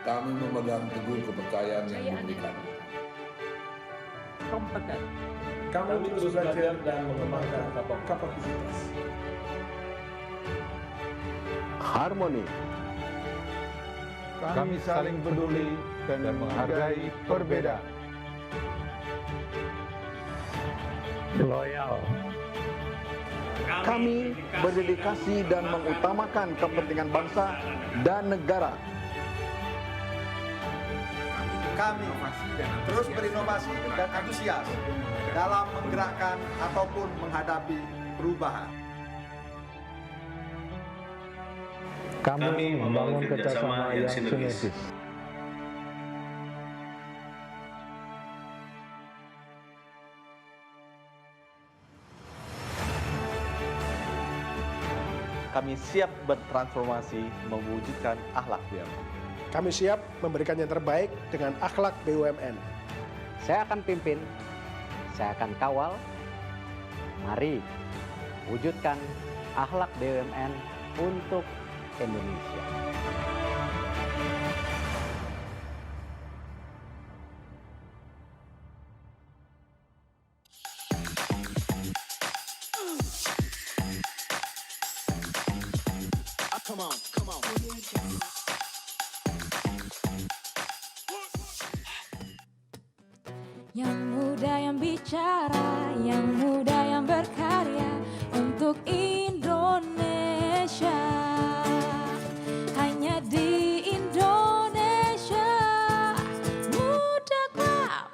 Kami memegang teguh kepercayaan yang diberikan. Kompeten. Kami terus belajar dan mengembangkan kapasitas. Harmoni. Kami saling peduli dan menghargai perbedaan. Loyal. Kami berdedikasi dan mengutamakan kepentingan bangsa dan negara. Kami terus berinovasi dan antusias dalam menggerakkan ataupun menghadapi perubahan. Kami membangun kerjasama yang sinergis. Kami siap bertransformasi mewujudkan akhlak BUMN. Kami siap memberikan yang terbaik dengan akhlak BUMN. Saya akan pimpin, saya akan kawal. Mari wujudkan akhlak BUMN untuk Indonesia. come on, come on. Yang muda yang bicara, yang muda yang berkarya untuk Indonesia. Hanya di Indonesia Muda Club.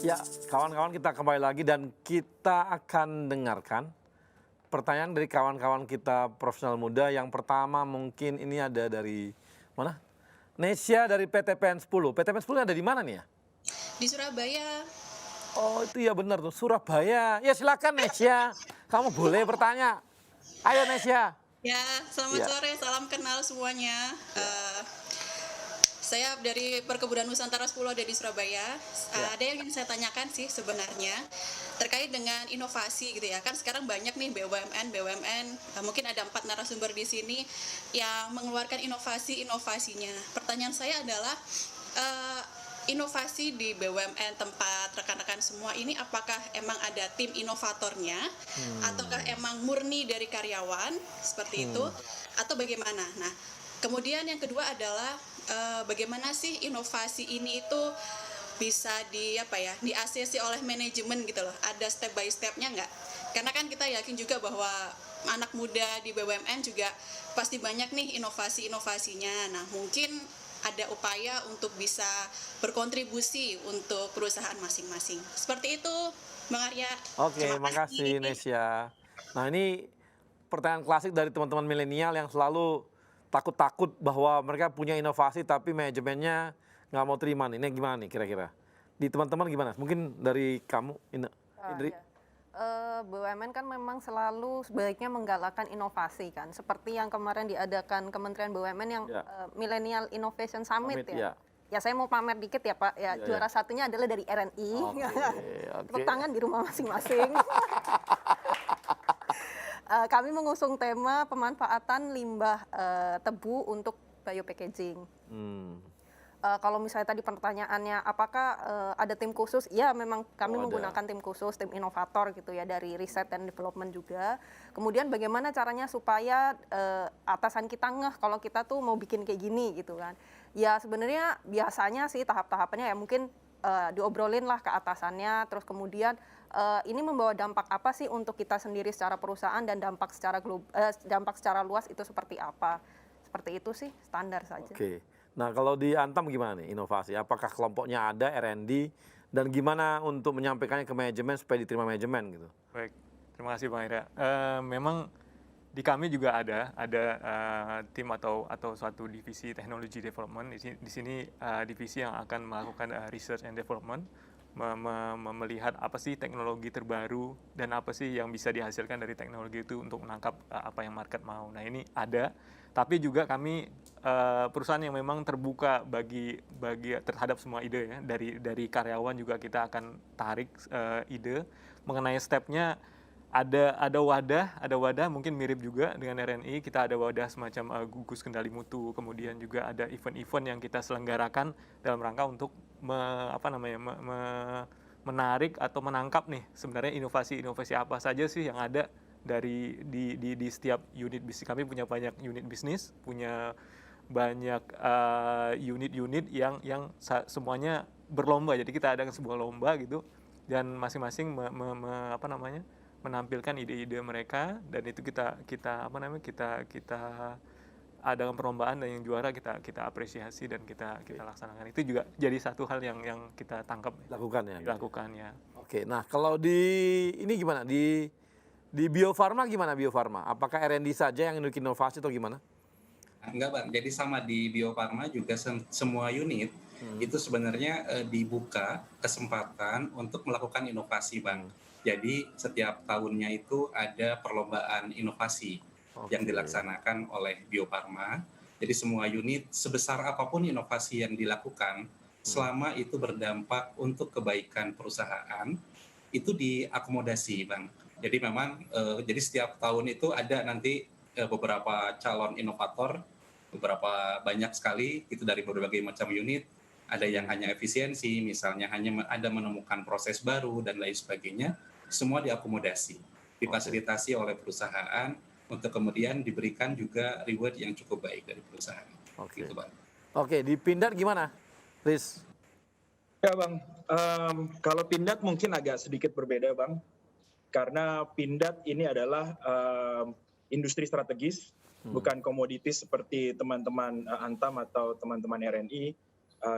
Ya, kawan-kawan, kita kembali lagi dan kita akan dengarkan pertanyaan dari kawan-kawan kita profesional muda. Yang pertama mungkin ini ada dari mana? Nesya dari PTPN 10. PTPN 10 ada di mana nih ya? Di Surabaya. Oh itu ya benar tuh, Surabaya. Ya silakan Nesya, kamu boleh bertanya. Ayo Nesya. Ya, selamat sore, salam kenal semuanya. Saya dari Perkebunan Nusantara 10 ada di Surabaya. Ada yang ingin saya tanyakan sih sebenarnya terkait dengan inovasi gitu ya. Kan sekarang banyak nih BUMN, mungkin ada 4 narasumber di sini yang mengeluarkan inovasinya. Pertanyaan saya adalah inovasi di BUMN tempat rekan-rekan semua ini apakah emang ada tim inovatornya ataukah emang murni dari karyawan seperti itu atau bagaimana? Nah, kemudian yang kedua adalah bagaimana sih inovasi ini itu bisa di-ACC oleh manajemen gitu loh. Ada step by step-nya nggak? Karena kan kita yakin juga bahwa anak muda di BUMN juga pasti banyak nih inovasi-inovasinya. Nah, mungkin ada upaya untuk bisa berkontribusi untuk perusahaan masing-masing. Seperti itu, Bang Arya. Oke, makasih Nesya. Nah ini pertanyaan klasik dari teman-teman milenial yang selalu takut-takut bahwa mereka punya inovasi tapi manajemennya nggak mau terima nih. Ini gimana nih kira-kira? Di teman-teman gimana? Mungkin dari kamu, Indri? BUMN kan memang selalu sebaiknya menggalakkan inovasi kan, seperti yang kemarin diadakan Kementerian BUMN yang Millennial Innovation Summit ya. Ya saya mau pamer dikit ya Pak, juara satunya adalah dari RNI. Tepuk tangan di rumah masing-masing. Kami mengusung tema pemanfaatan limbah tebu untuk biopackaging. Kalau misalnya tadi pertanyaannya apakah ada tim khusus, ya memang kami menggunakan tim khusus, tim inovator gitu ya dari riset dan development juga. Kemudian bagaimana caranya supaya atasan kita ngeh kalau kita tuh mau bikin kayak gini gitu kan. Ya sebenarnya biasanya sih tahap-tahapannya ya mungkin diobrolin lah ke atasannya, terus kemudian ini membawa dampak apa sih untuk kita sendiri secara perusahaan dan dampak secara luas itu seperti apa. Seperti itu sih standar saja. Oke. Nah kalau di Antam gimana nih inovasi? Apakah kelompoknya ada R&D dan gimana untuk menyampaikannya ke manajemen supaya diterima manajemen gitu? Baik, terima kasih Bang Ira. Memang di kami juga ada tim atau suatu divisi teknologi development. Di sini divisi yang akan melakukan research and development, melihat apa sih teknologi terbaru dan apa sih yang bisa dihasilkan dari teknologi itu untuk menangkap apa yang market mau. Nah ini ada, tapi juga kami perusahaan yang memang terbuka bagi terhadap semua ide ya. Dari karyawan juga kita akan tarik ide mengenai stepnya. Ada wadah mungkin mirip juga dengan RNI. Kita ada wadah semacam gugus kendali mutu, kemudian juga ada event-event yang kita selenggarakan dalam rangka untuk menarik atau menangkap nih sebenarnya inovasi apa saja sih yang ada di setiap unit bisnis. Kami punya banyak unit bisnis, punya banyak unit-unit yang semuanya berlomba. Jadi kita adakan sebuah lomba gitu dan masing-masing menampilkan ide-ide mereka dan itu kita adakan perlombaan dan yang juara kita apresiasi dan kita laksanakan. Itu juga jadi satu hal yang kita tangkap dilakukan ya. Oke, nah kalau ini gimana di Bio Farma gimana Bio Farma? Apakah R&D saja yang bikin inovasi atau gimana? Enggak Bang, jadi sama di Bio Farma juga semua unit itu sebenarnya dibuka kesempatan untuk melakukan inovasi Bang. Jadi setiap tahunnya itu ada perlombaan inovasi yang dilaksanakan oleh Bio Farma. Jadi semua unit sebesar apapun inovasi yang dilakukan, selama itu berdampak untuk kebaikan perusahaan, itu diakomodasi Bang. Jadi memang jadi setiap tahun itu ada nanti beberapa calon inovator, beberapa banyak sekali itu dari berbagai macam unit. Ada yang hanya efisiensi, misalnya hanya ada menemukan proses baru dan lain sebagainya. Semua diakomodasi, difasilitasi oleh perusahaan untuk kemudian diberikan juga reward yang cukup baik dari perusahaan. Oke. Gitu, Bang. Oke, di Pindad gimana, Riz? Ya Bang, kalau Pindad mungkin agak sedikit berbeda Bang, karena Pindad ini adalah industri strategis, bukan komoditis seperti teman-teman Antam atau teman-teman RNI.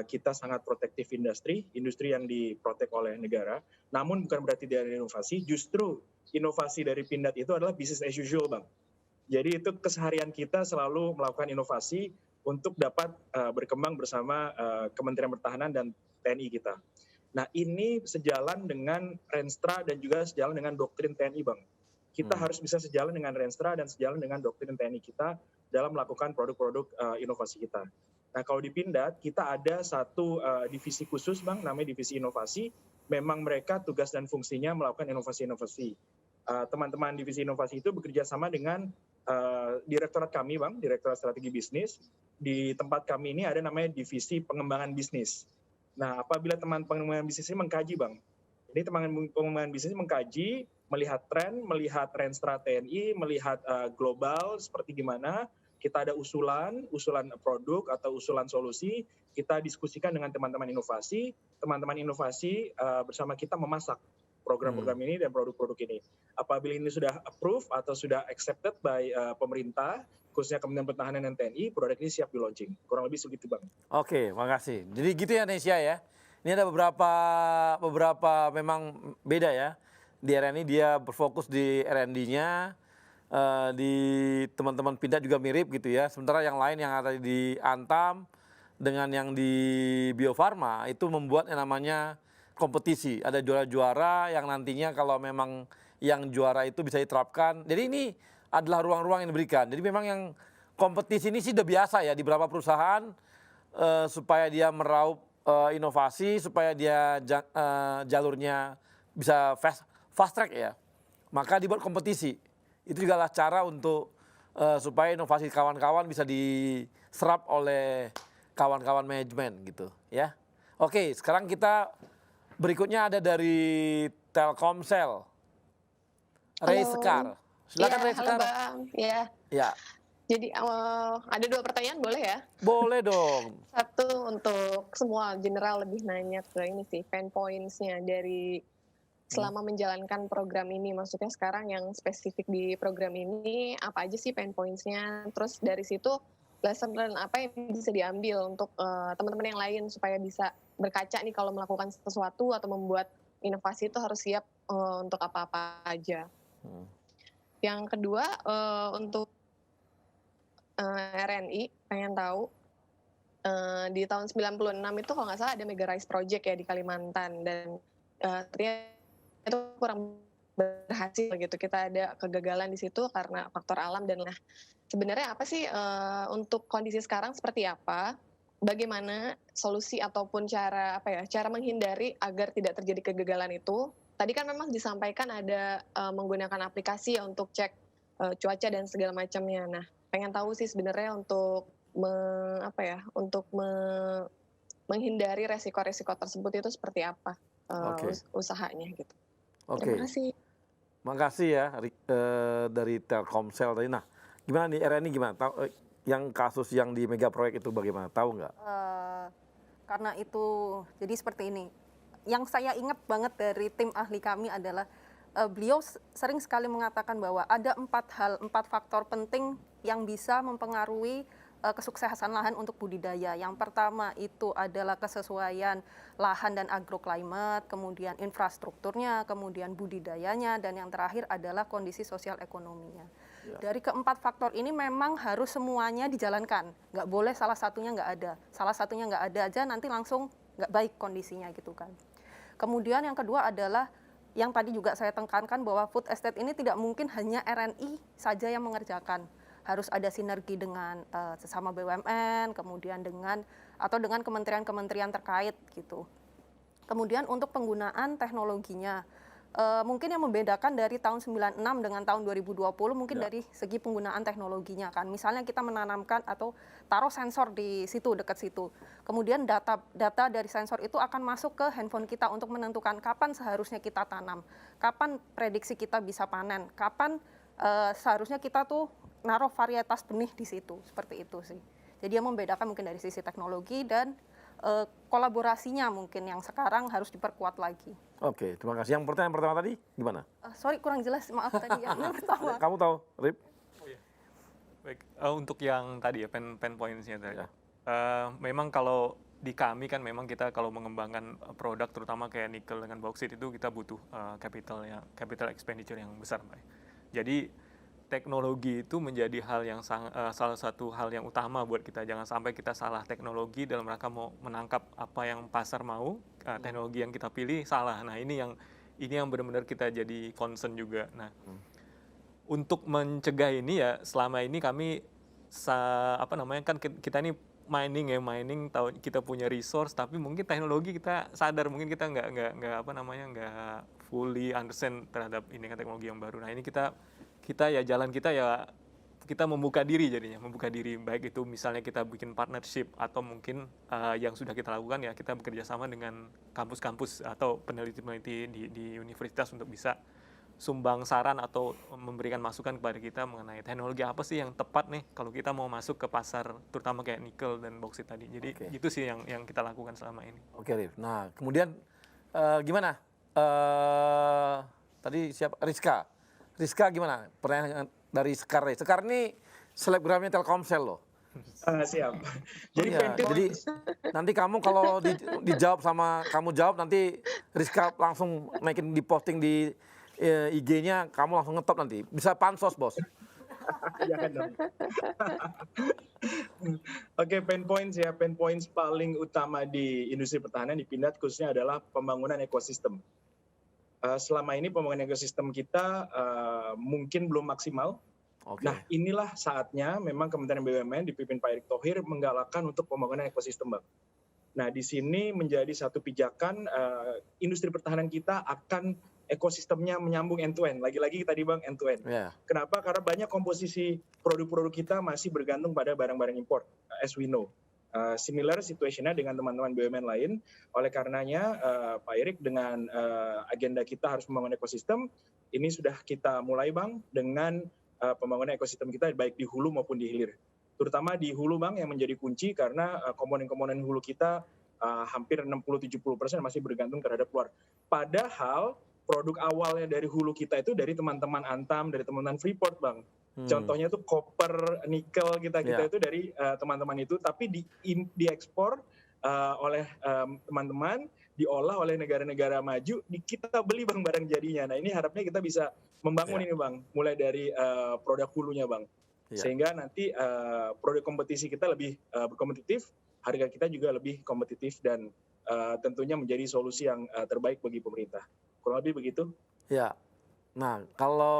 Kita sangat protektif industri yang diprotek oleh negara, namun bukan berarti dari inovasi, justru inovasi dari Pindad itu adalah business as usual Bang. Jadi itu keseharian kita selalu melakukan inovasi untuk dapat berkembang bersama Kementerian Pertahanan dan TNI kita. Nah ini sejalan dengan Renstra dan juga sejalan dengan doktrin TNI Bang. Kita harus bisa sejalan dengan Renstra dan sejalan dengan doktrin TNI kita dalam melakukan produk-produk inovasi kita. Nah kalau di Pindad kita ada satu divisi khusus Bang, namanya divisi inovasi. Memang mereka tugas dan fungsinya melakukan inovasi-inovasi. Teman-teman divisi inovasi itu bekerja sama dengan direktorat kami Bang, Direktorat Strategi Bisnis. Di tempat kami ini ada namanya divisi pengembangan bisnis. Nah apabila teman pengembangan bisnis ini mengkaji Bang, ini teman pengembangan bisnis mengkaji, melihat tren, melihat Renstra TNI, melihat global seperti gimana, kita ada usulan produk atau usulan solusi, kita diskusikan dengan teman-teman inovasi bersama kita memasak program-program ini dan produk-produk ini. Apabila ini sudah approve atau sudah accepted by pemerintah, khususnya Kementerian Pertahanan dan TNI, produk ini siap di launching. Kurang lebih segitu Bang. Oke, makasih. Jadi gitu ya Nesya ya. Ini ada beberapa memang beda ya. Di RNI dia berfokus di R&D-nya, di teman-teman Pindad juga mirip gitu ya. Sementara yang lain yang ada di Antam dengan yang di Bio Farma itu membuat yang namanya kompetisi. Ada juara-juara yang nantinya kalau memang yang juara itu bisa diterapkan. Jadi ini adalah ruang-ruang yang diberikan. Jadi memang yang kompetisi ini sih udah biasa ya di beberapa perusahaan supaya dia meraup inovasi, supaya dia jalurnya bisa fast track ya. Maka dibuat kompetisi. Itu juga adalah cara untuk supaya inovasi kawan-kawan bisa diserap oleh kawan-kawan manajemen gitu ya. Oke, sekarang kita berikutnya ada dari Telkomsel. Ray Sekar. Silakan Ray Sekar. Halo Bang. Ya. Jadi ada 2 pertanyaan boleh ya? Boleh dong. Satu untuk semua general lebih nanya ke ini sih, pain points-nya dari selama menjalankan program ini. Maksudnya sekarang yang spesifik di program ini, apa aja sih pain points-nya? Terus dari situ lesson learn apa yang bisa diambil untuk teman-teman yang lain supaya bisa berkaca nih kalau melakukan sesuatu atau membuat inovasi itu harus siap untuk apa-apa aja. Yang kedua untuk RNI pengen tahu di tahun 96 itu kalau nggak salah ada Mega Rice Project ya di Kalimantan dan ternyata itu kurang berhasil gitu. Kita ada kegagalan di situ karena faktor alam dan sebenarnya apa sih untuk kondisi sekarang seperti apa? Bagaimana solusi ataupun cara menghindari agar tidak terjadi kegagalan itu? Tadi kan memang disampaikan ada menggunakan aplikasi ya untuk cek cuaca dan segala macamnya. Nah, pengen tahu sih sebenarnya untuk menghindari resiko-resiko tersebut itu seperti apa usahanya gitu. Terima kasih. Makasih ya dari Telkomsel tadi. Nah, gimana nih RNI gimana? Yang kasus yang di mega proyek itu bagaimana? Tahu nggak? Karena itu jadi seperti ini. Yang saya ingat banget dari tim ahli kami adalah beliau sering sekali mengatakan bahwa ada 4 faktor penting yang bisa mempengaruhi kesuksesan lahan untuk budidaya. Yang pertama itu adalah kesesuaian lahan dan agroclimate, kemudian infrastrukturnya, kemudian budidayanya, dan yang terakhir adalah kondisi sosial ekonominya. Dari keempat faktor ini memang harus semuanya dijalankan. Nggak boleh salah satunya nggak ada. Salah satunya nggak ada aja nanti langsung nggak baik kondisinya gitu kan. Kemudian yang kedua adalah yang tadi juga saya tekankan bahwa food estate ini tidak mungkin hanya RNI saja yang mengerjakan. Harus ada sinergi dengan sesama BUMN, kemudian dengan kementerian-kementerian terkait gitu. Kemudian untuk penggunaan teknologinya, mungkin yang membedakan dari tahun 96 dengan tahun 2020 mungkin dari segi penggunaan teknologinya kan. Misalnya kita menanamkan atau taruh sensor di situ, dekat situ. Kemudian data dari sensor itu akan masuk ke handphone kita untuk menentukan kapan seharusnya kita tanam, kapan prediksi kita bisa panen, kapan seharusnya kita tuh naruh varietas benih di situ, seperti itu sih. Jadi yang membedakan mungkin dari sisi teknologi dan kolaborasinya mungkin yang sekarang harus diperkuat lagi. Oke, terima kasih. Yang pertanyaan pertama tadi gimana? Sorry kurang jelas, maaf tadi yang pertama. Kamu tahu, Rip? Baik, untuk yang tadi ya pain points-nya tadi. Memang kalau di kami kan memang kita kalau mengembangkan produk terutama kayak nikel dengan bauksit itu kita butuh capital expenditure yang besar, Mbak. Jadi teknologi itu menjadi hal yang salah satu hal yang utama buat kita. Jangan sampai kita salah teknologi dalam rangka mau menangkap apa yang pasar mau, teknologi yang kita pilih salah. Nah, ini yang benar-benar kita jadi concern juga. Nah, untuk mencegah ini ya selama ini kami kan kita ini mining tahu kita punya resource tapi mungkin teknologi kita sadar mungkin kita nggak fully understand terhadap ini kan teknologi yang baru. Nah, ini kita ya jalan kita ya kita membuka diri jadinya, membuka diri baik itu misalnya kita bikin partnership atau mungkin yang sudah kita lakukan ya kita bekerja sama dengan kampus-kampus atau peneliti-peneliti di universitas untuk bisa sumbang saran atau memberikan masukan kepada kita mengenai teknologi apa sih yang tepat nih kalau kita mau masuk ke pasar terutama kayak nikel dan bauksit tadi. Jadi itu sih yang kita lakukan selama ini. Oke, Rif. Nah, kemudian gimana? Tadi siapa? Rizka gimana? Pertanyaan dari Sekar. Sekar ini selebgramnya Telkomsel loh. Siap. Jadi nanti kamu kalau dijawab sama kamu jawab nanti Rizka langsung naikin di posting di IG-nya kamu langsung ngetop nanti. Bisa pansos, Bos. Jangan dong. Oke, pain points paling utama di industri pertahanan di Pindad khususnya adalah pembangunan ekosistem. Selama ini pembangunan ekosistem kita mungkin belum maksimal. Nah, inilah saatnya memang Kementerian BUMN dipimpin Pak Erick Thohir menggalakkan untuk pembangunan ekosistem, Bang. Nah, di sini menjadi satu pijakan industri pertahanan kita akan ekosistemnya menyambung end-to-end. Lagi-lagi tadi Bang, end-to-end. Kenapa? Karena banyak komposisi produk-produk kita masih bergantung pada barang-barang impor, as we know. Similar situation-nya dengan teman-teman BUMN lain. Oleh karenanya Pak Erick dengan agenda kita harus membangun ekosistem, ini sudah kita mulai Bang dengan pembangunan ekosistem kita baik di hulu maupun di hilir. Terutama di hulu Bang yang menjadi kunci karena komponen-komponen hulu kita hampir 60-70% masih bergantung terhadap luar. Padahal produk awalnya dari hulu kita itu dari teman-teman Antam, dari teman-teman Freeport Bang. Contohnya tuh copper, nikel kita itu dari teman-teman itu, tapi diekspor oleh teman-teman, diolah oleh negara-negara maju, kita beli Bang barang jadinya. Nah, ini harapnya kita bisa membangun ini Bang, mulai dari produk hulunya Bang. Sehingga nanti produk kompetisi kita lebih berkompetitif, harga kita juga lebih kompetitif dan tentunya menjadi solusi yang terbaik bagi pemerintah. Kurang lebih begitu. Ya. Nah, kalau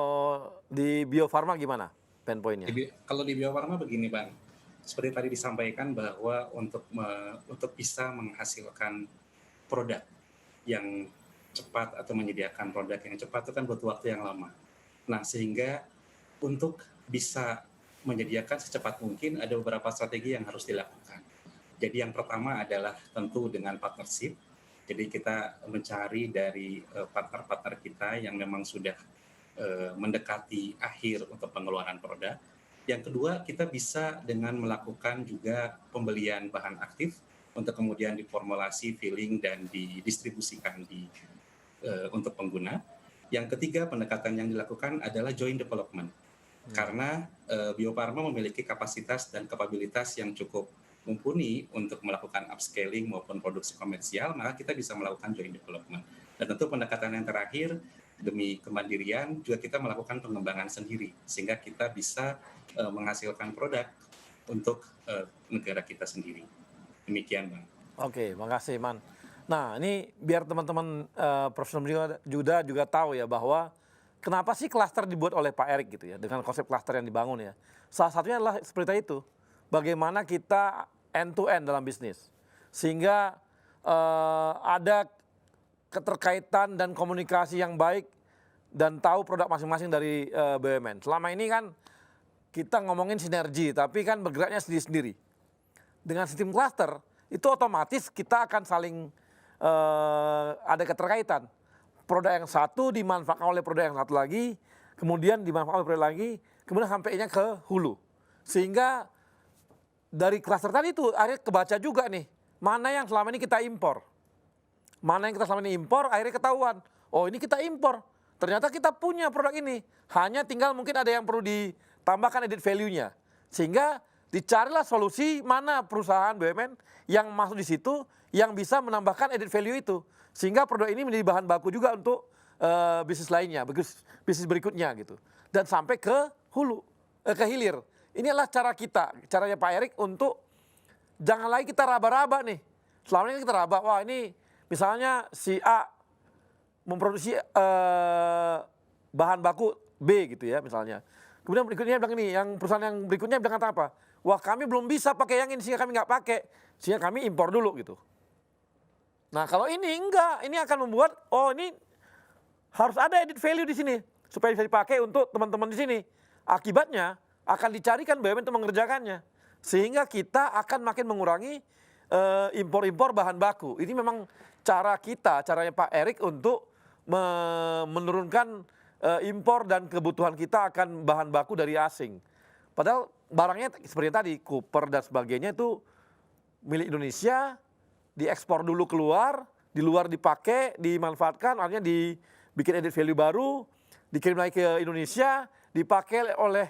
di Bio Farma gimana pain point-nya? Kalau di Bio Farma begini Bang, seperti tadi disampaikan bahwa untuk bisa menghasilkan produk yang cepat atau menyediakan produk yang cepat itu kan butuh waktu yang lama. Nah, sehingga untuk bisa menyediakan secepat mungkin ada beberapa strategi yang harus dilakukan. Jadi yang pertama adalah tentu dengan partnership. Jadi kita mencari dari partner-partner kita yang memang sudah mendekati akhir untuk pengeluaran produk. Yang kedua, kita bisa dengan melakukan juga pembelian bahan aktif untuk kemudian diformulasi, filling, dan didistribusikan untuk pengguna. Yang ketiga, pendekatan yang dilakukan adalah joint development. Karena Bio Farma memiliki kapasitas dan kapabilitas yang cukup mumpuni untuk melakukan upscaling maupun produksi komersial, maka kita bisa melakukan joint development. Dan tentu pendekatan yang terakhir, demi kemandirian, juga kita melakukan pengembangan sendiri, sehingga kita bisa menghasilkan produk untuk negara kita sendiri. Demikian, Bang. Oke, makasih, Man. Nah, ini biar teman-teman profesional juga tahu ya bahwa kenapa sih klaster dibuat oleh Pak Erick gitu ya, dengan konsep klaster yang dibangun ya. Salah satunya adalah seperti itu, bagaimana kita end-to-end dalam bisnis. Sehingga ada keterkaitan dan komunikasi yang baik dan tahu produk masing-masing dari BUMN. Selama ini kan kita ngomongin sinergi, tapi kan bergeraknya sendiri-sendiri. Dengan sistem klaster, itu otomatis kita akan saling ada keterkaitan. Produk yang satu dimanfaatkan oleh produk yang satu lagi, kemudian dimanfaatkan lagi, kemudian sampainya ke hulu. Sehingga dari klaster tadi itu akhirnya kebaca juga nih, mana yang selama ini kita impor. Mana yang kita selama ini impor, akhirnya ketahuan. Oh ini kita impor, ternyata kita punya produk ini. Hanya tinggal mungkin ada yang perlu ditambahkan added value-nya. Sehingga dicarilah solusi mana perusahaan BUMN yang masuk di situ yang bisa menambahkan added value itu. Sehingga produk ini menjadi bahan baku juga untuk bisnis lainnya, bisnis berikutnya gitu. Dan sampai ke hulu, ke hilir. Ini adalah cara kita, caranya Pak Erik untuk jangan lagi kita raba-raba nih. Selama ini kita raba, wah ini misalnya si A memproduksi bahan baku B gitu ya misalnya. Kemudian berikutnya bilang ini, yang perusahaan yang berikutnya bilang kata apa? Wah kami belum bisa pakai yang ini sehingga kami nggak pakai, sehingga kami impor dulu gitu. Nah kalau ini enggak, ini akan membuat oh ini harus ada added value di sini supaya bisa dipakai untuk teman-teman di sini. Akibatnya akan dicarikan BUMN untuk mengerjakannya, sehingga kita akan makin mengurangi impor-impor bahan baku. Ini memang cara kita, caranya Pak Erik untuk menurunkan impor dan kebutuhan kita akan bahan baku dari asing. Padahal barangnya seperti tadi, Cooper dan sebagainya itu milik Indonesia, diekspor dulu keluar, di luar dipakai, dimanfaatkan, akhirnya dibikin added value baru, dikirim lagi ke Indonesia, dipakai oleh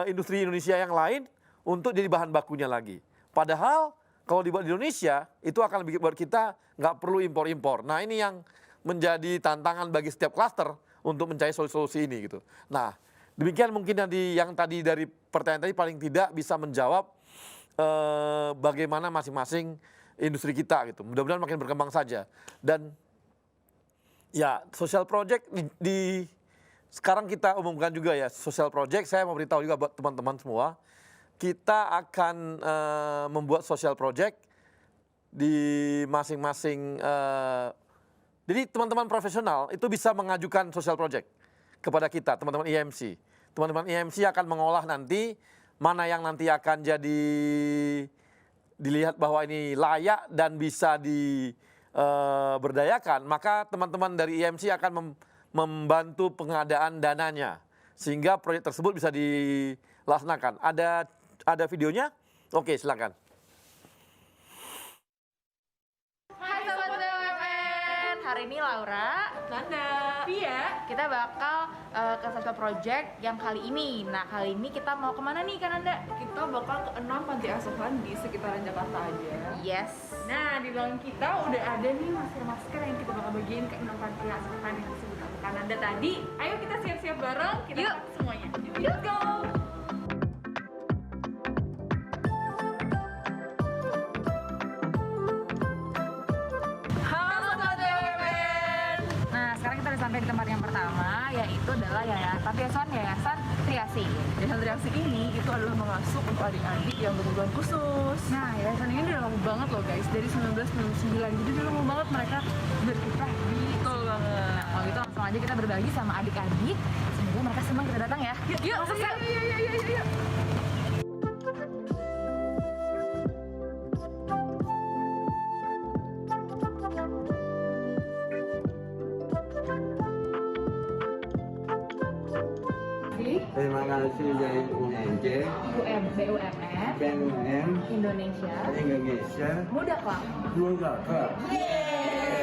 industri Indonesia yang lain untuk jadi bahan bakunya lagi. Padahal kalau dibuat di Indonesia, itu akan buat kita nggak perlu impor-impor. Nah ini yang menjadi tantangan bagi setiap klaster untuk mencari solusi ini gitu. Nah demikian mungkin yang tadi dari pertanyaan tadi paling tidak bisa menjawab bagaimana masing-masing industri kita gitu. Mudah-mudahan makin berkembang saja. Dan ya social project sekarang kita umumkan juga ya social project. Saya mau beritahu juga buat teman-teman semua, kita akan membuat social project di masing-masing. Jadi teman-teman profesional itu bisa mengajukan social project kepada kita, teman-teman IMC. Teman-teman IMC akan mengolah nanti mana yang nanti akan jadi dilihat bahwa ini layak dan bisa diberdayakan. Maka teman-teman dari IMC akan membantu pengadaan dananya sehingga proyek tersebut bisa dilaksanakan. Ada videonya? Oke, silakan. Hai Sobat BUMN, hari ini Laura, Nanda, Via, kita bakal ke social project yang kali ini. Nah kali ini kita mau kemana nih Kak Nanda? Kita bakal ke 6 panti asuhan di sekitaran Jakarta aja. Yes. Nah di belakang kita udah ada nih masker-masker yang kita bakal bagiin ke 6 panti asuhan yang disebut sama Kak Nanda tadi. Ayo kita siap-siap bareng, kita pakai semuanya. Let's go! Sampai di tempat yang pertama, yaitu adalah Yayasan Triasi. Yayasan Triasi ini itu adalah mengasuh untuk adik-adik yang berkebutuhan khusus. Nah, yayasan ini udah lama banget loh guys, dari 1999. Jadi udah lama banget mereka berkiprah di. Betul banget. Nah, kalau gitu langsung aja kita berbagi sama adik-adik. Semoga mereka senang kita datang ya. Yuk, yuk. Terima kasih dari UNJ, BUMN, Indonesia, Muda Club.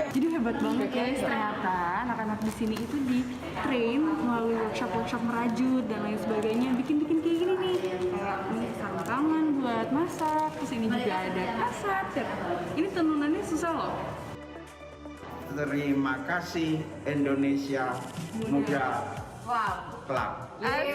Jadi hebat banget guys, ternyata anak-anak di sini itu di train melalui workshop merajut dan lain sebagainya, bikin kayak gini nih, kayak ini sarung tangan buat masak, terus ini juga ada kasat. Ini tenunannya susah loh. Terima kasih Indonesia Muda Club. Asik.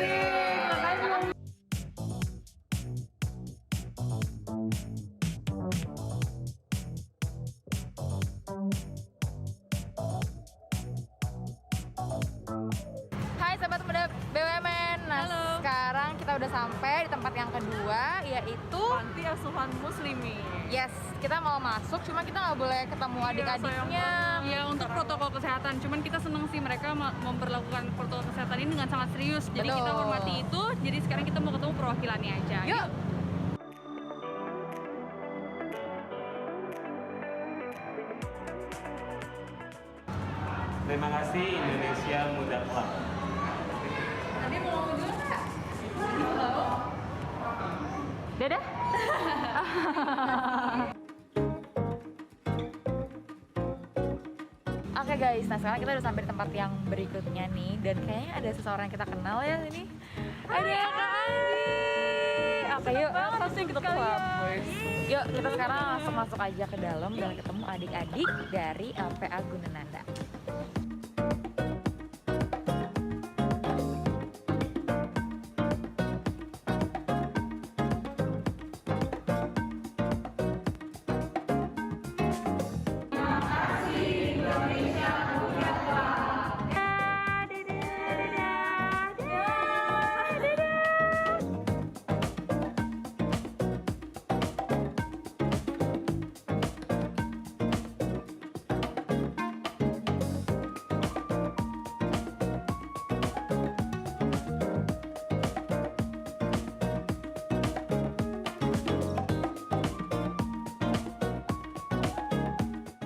Hai Sobat Muda BUMN. Nah, sekarang kita udah sampai di tempat yang kedua, yaitu Panti Asuhan Muslimi. Yes, kita mau masuk, cuma kita nggak boleh ketemu adik-adiknya. Ya untuk protokol kesehatan, cuman kita seneng sih mereka memperlakukan protokol kesehatan ini dengan sangat serius. Jadi kita hormati itu. Jadi sekarang kita mau ketemu perwakilannya aja. Yuk. Terima kasih Indonesia Muda Club. Dadah. Oke guys, nah sekarang kita udah sampai di tempat yang berikutnya nih, dan kayaknya ada seseorang yang kita kenal ya ini. Ada Kak Andi. Oke yuk, langsung kita tuang. Yuk kita sekarang langsung masuk aja ke dalam dan ketemu adik-adik dari LPA Gunananda.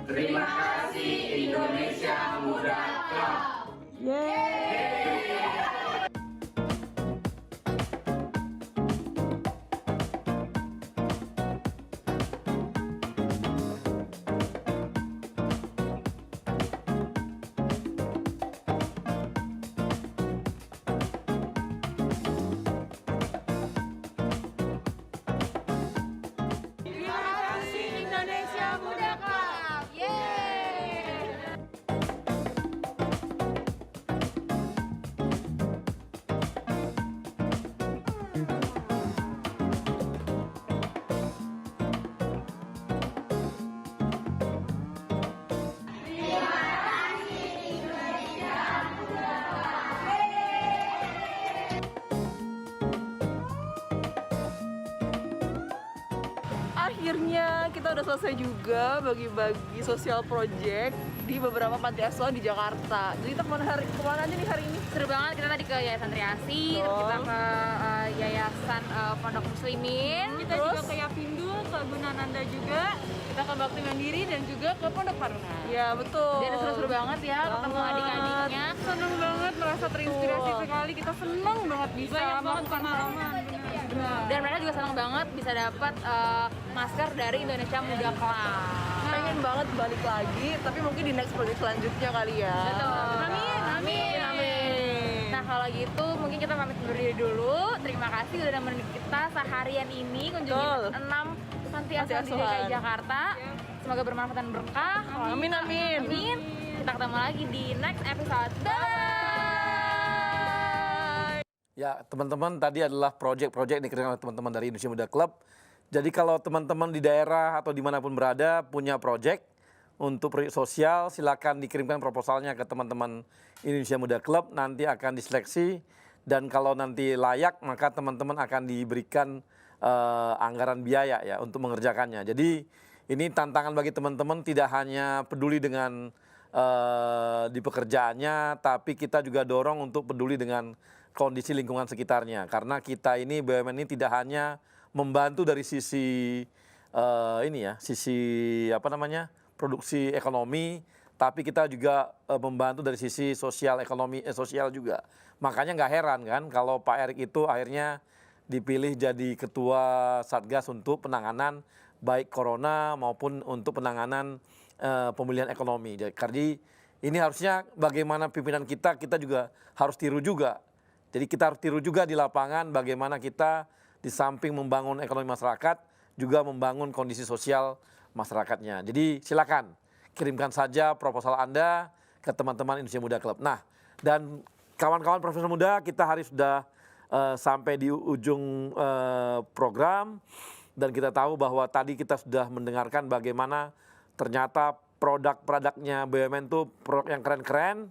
Terima kasih Indonesia Muda Club. Indonesia Muda Club. Yeay. Akhirnya kita udah selesai juga bagi-bagi sosial project di beberapa panti asuhan di Jakarta. Jadi kita kemana aja nih hari ini? Seru banget, kita tadi ke Yayasan Triasi, terus kita ke Yayasan Pondok Muslimin, Kita juga ke Yapindu, ke Gunananda juga, kita ke Bakti Mandiri dan juga ke Pondok Paruna. Ya betul. Dan seru-seru banget ya ketemu adik-adiknya. Seneng banget, merasa terinspirasi sekali. Kita seneng banget bisa melakukan pengalaman. Dan mereka juga senang banget bisa dapat masker dari Indonesia Muda Club. Pengen banget balik lagi, tapi mungkin di next project selanjutnya kali ya. Betul. Amin. Nah kalau gitu mungkin kita pamit undur diri dulu. Terima kasih udah nemenin kita seharian ini kunjungi 6 panti asuhan di DKI Jakarta. Semoga bermanfaat dan berkah. Amin. Kita ketemu lagi di next episode. Bye. Ya, teman-teman, tadi adalah proyek-proyek dikerjakan oleh teman-teman dari Indonesia Muda Club. Jadi kalau teman-teman di daerah atau dimanapun berada punya proyek untuk proyek sosial, silakan dikirimkan proposalnya ke teman-teman Indonesia Muda Club. Nanti akan diseleksi dan kalau nanti layak maka teman-teman akan diberikan anggaran biaya ya untuk mengerjakannya. Jadi ini tantangan bagi teman-teman, tidak hanya peduli dengan di pekerjaannya, tapi kita juga dorong untuk peduli dengan kondisi lingkungan sekitarnya. Karena kita ini BUMN ini tidak hanya membantu dari sisi produksi ekonomi, tapi kita juga membantu dari sisi sosial juga. Makanya nggak heran kan kalau Pak Erick itu akhirnya dipilih jadi ketua Satgas untuk penanganan baik corona maupun untuk penanganan pemulihan ekonomi. Jadi ini harusnya bagaimana pimpinan kita juga harus tiru juga. Jadi kita harus tiru juga di lapangan bagaimana kita di samping membangun ekonomi masyarakat juga membangun kondisi sosial masyarakatnya. Jadi silakan kirimkan saja proposal Anda ke teman-teman Indonesia Muda Club. Nah, dan kawan-kawan profesional muda, kita hari sudah sampai di ujung program dan kita tahu bahwa tadi kita sudah mendengarkan bagaimana ternyata produk-produknya BUMN itu produk yang keren-keren,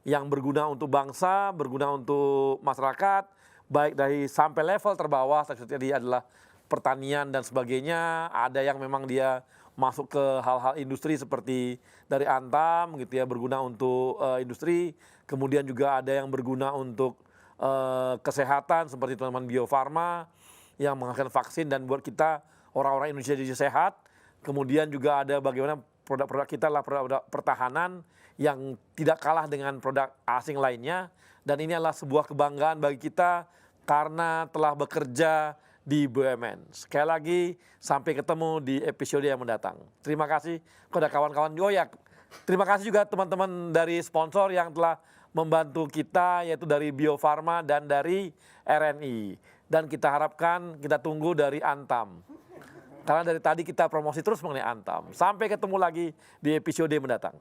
yang berguna untuk bangsa, berguna untuk masyarakat, baik dari sampai level terbawah, tadi adalah pertanian dan sebagainya. Ada yang memang dia masuk ke hal-hal industri seperti dari Antam gitu ya, berguna untuk industri. Kemudian juga ada yang berguna untuk kesehatan seperti teman-teman Bio Farma yang menghasilkan vaksin dan buat kita orang-orang Indonesia jadi sehat. Kemudian juga ada bagaimana produk-produk kita adalah produk pertahanan yang tidak kalah dengan produk asing lainnya, dan ini adalah sebuah kebanggaan bagi kita karena telah bekerja di BUMN. Sekali lagi, sampai ketemu di episode yang mendatang. Terima kasih kepada kawan-kawan Yoyak. Terima kasih juga teman-teman dari sponsor yang telah membantu kita, yaitu dari Bio Farma dan dari RNI. Dan kita harapkan, kita tunggu dari Antam. Karena dari tadi kita promosi terus mengenai Antam. Sampai ketemu lagi di episode mendatang.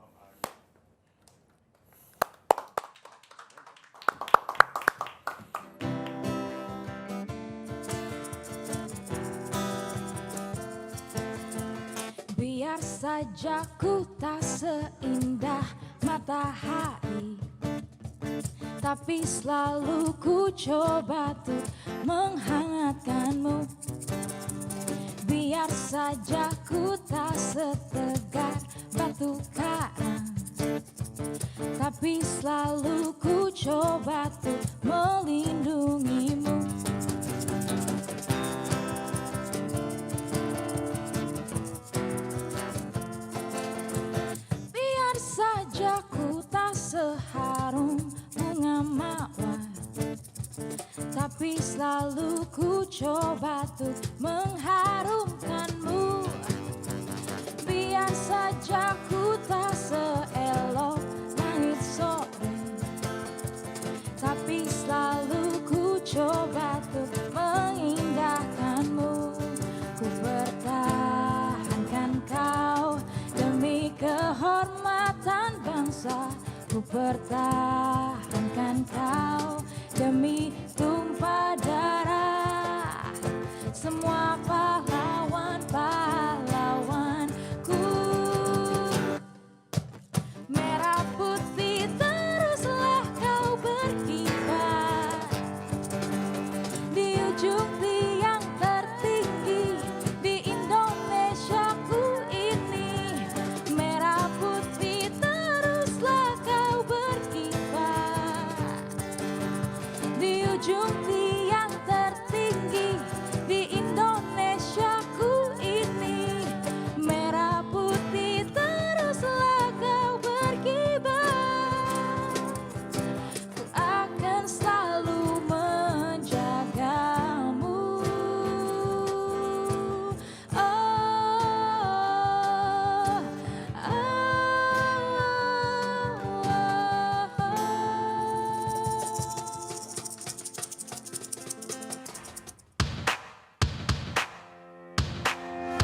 Biar saja ku tak seindah matahari, tapi selalu ku coba tuh menghangatkanmu. Biar saja ku tak setegar batu karang, tapi selalu ku coba tuh melindungimu. Biar saja ku tak seharum bunga mawar, tapi selalu ku coba tuh mengharumkanmu. Biar saja ku tak seelok langit sore, tapi selalu ku coba tuh mengindahkanmu. Ku pertahankan kau demi kehormatan bangsa. Ku pertahankan kau demi tumpah darah semua pahlawan-pahlawanku. Merah putih teruslah kau berkibar di ujung tiang tertinggi di Indonesiaku ini. Merah putih teruslah kau berkibar di ujung tiang tertinggi di Indonesiaku ini. Merah putih teruslah kau berkibar. Ku akan selalu menjagamu.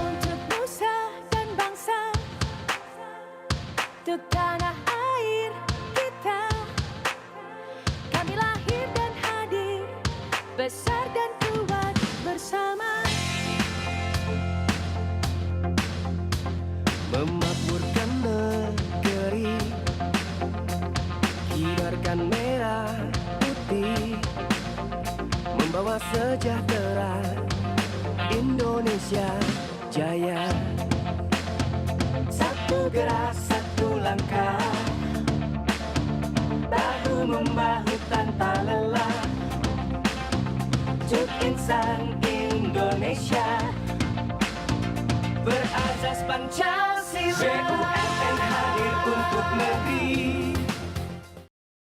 Untuk nusa dan bangsa, untuk tanah air kita, kami lahir dan hadir, besar dan kuat bersama. Memakmurkan negeri, kibarkan merah putih, membawa sejahtera, Indonesia jaya. Satu gerak, satu langkah, bahu membahu tanpa lelah, untuk insan Indonesia berazas Pancasila. BUMN hadir untuk negeri.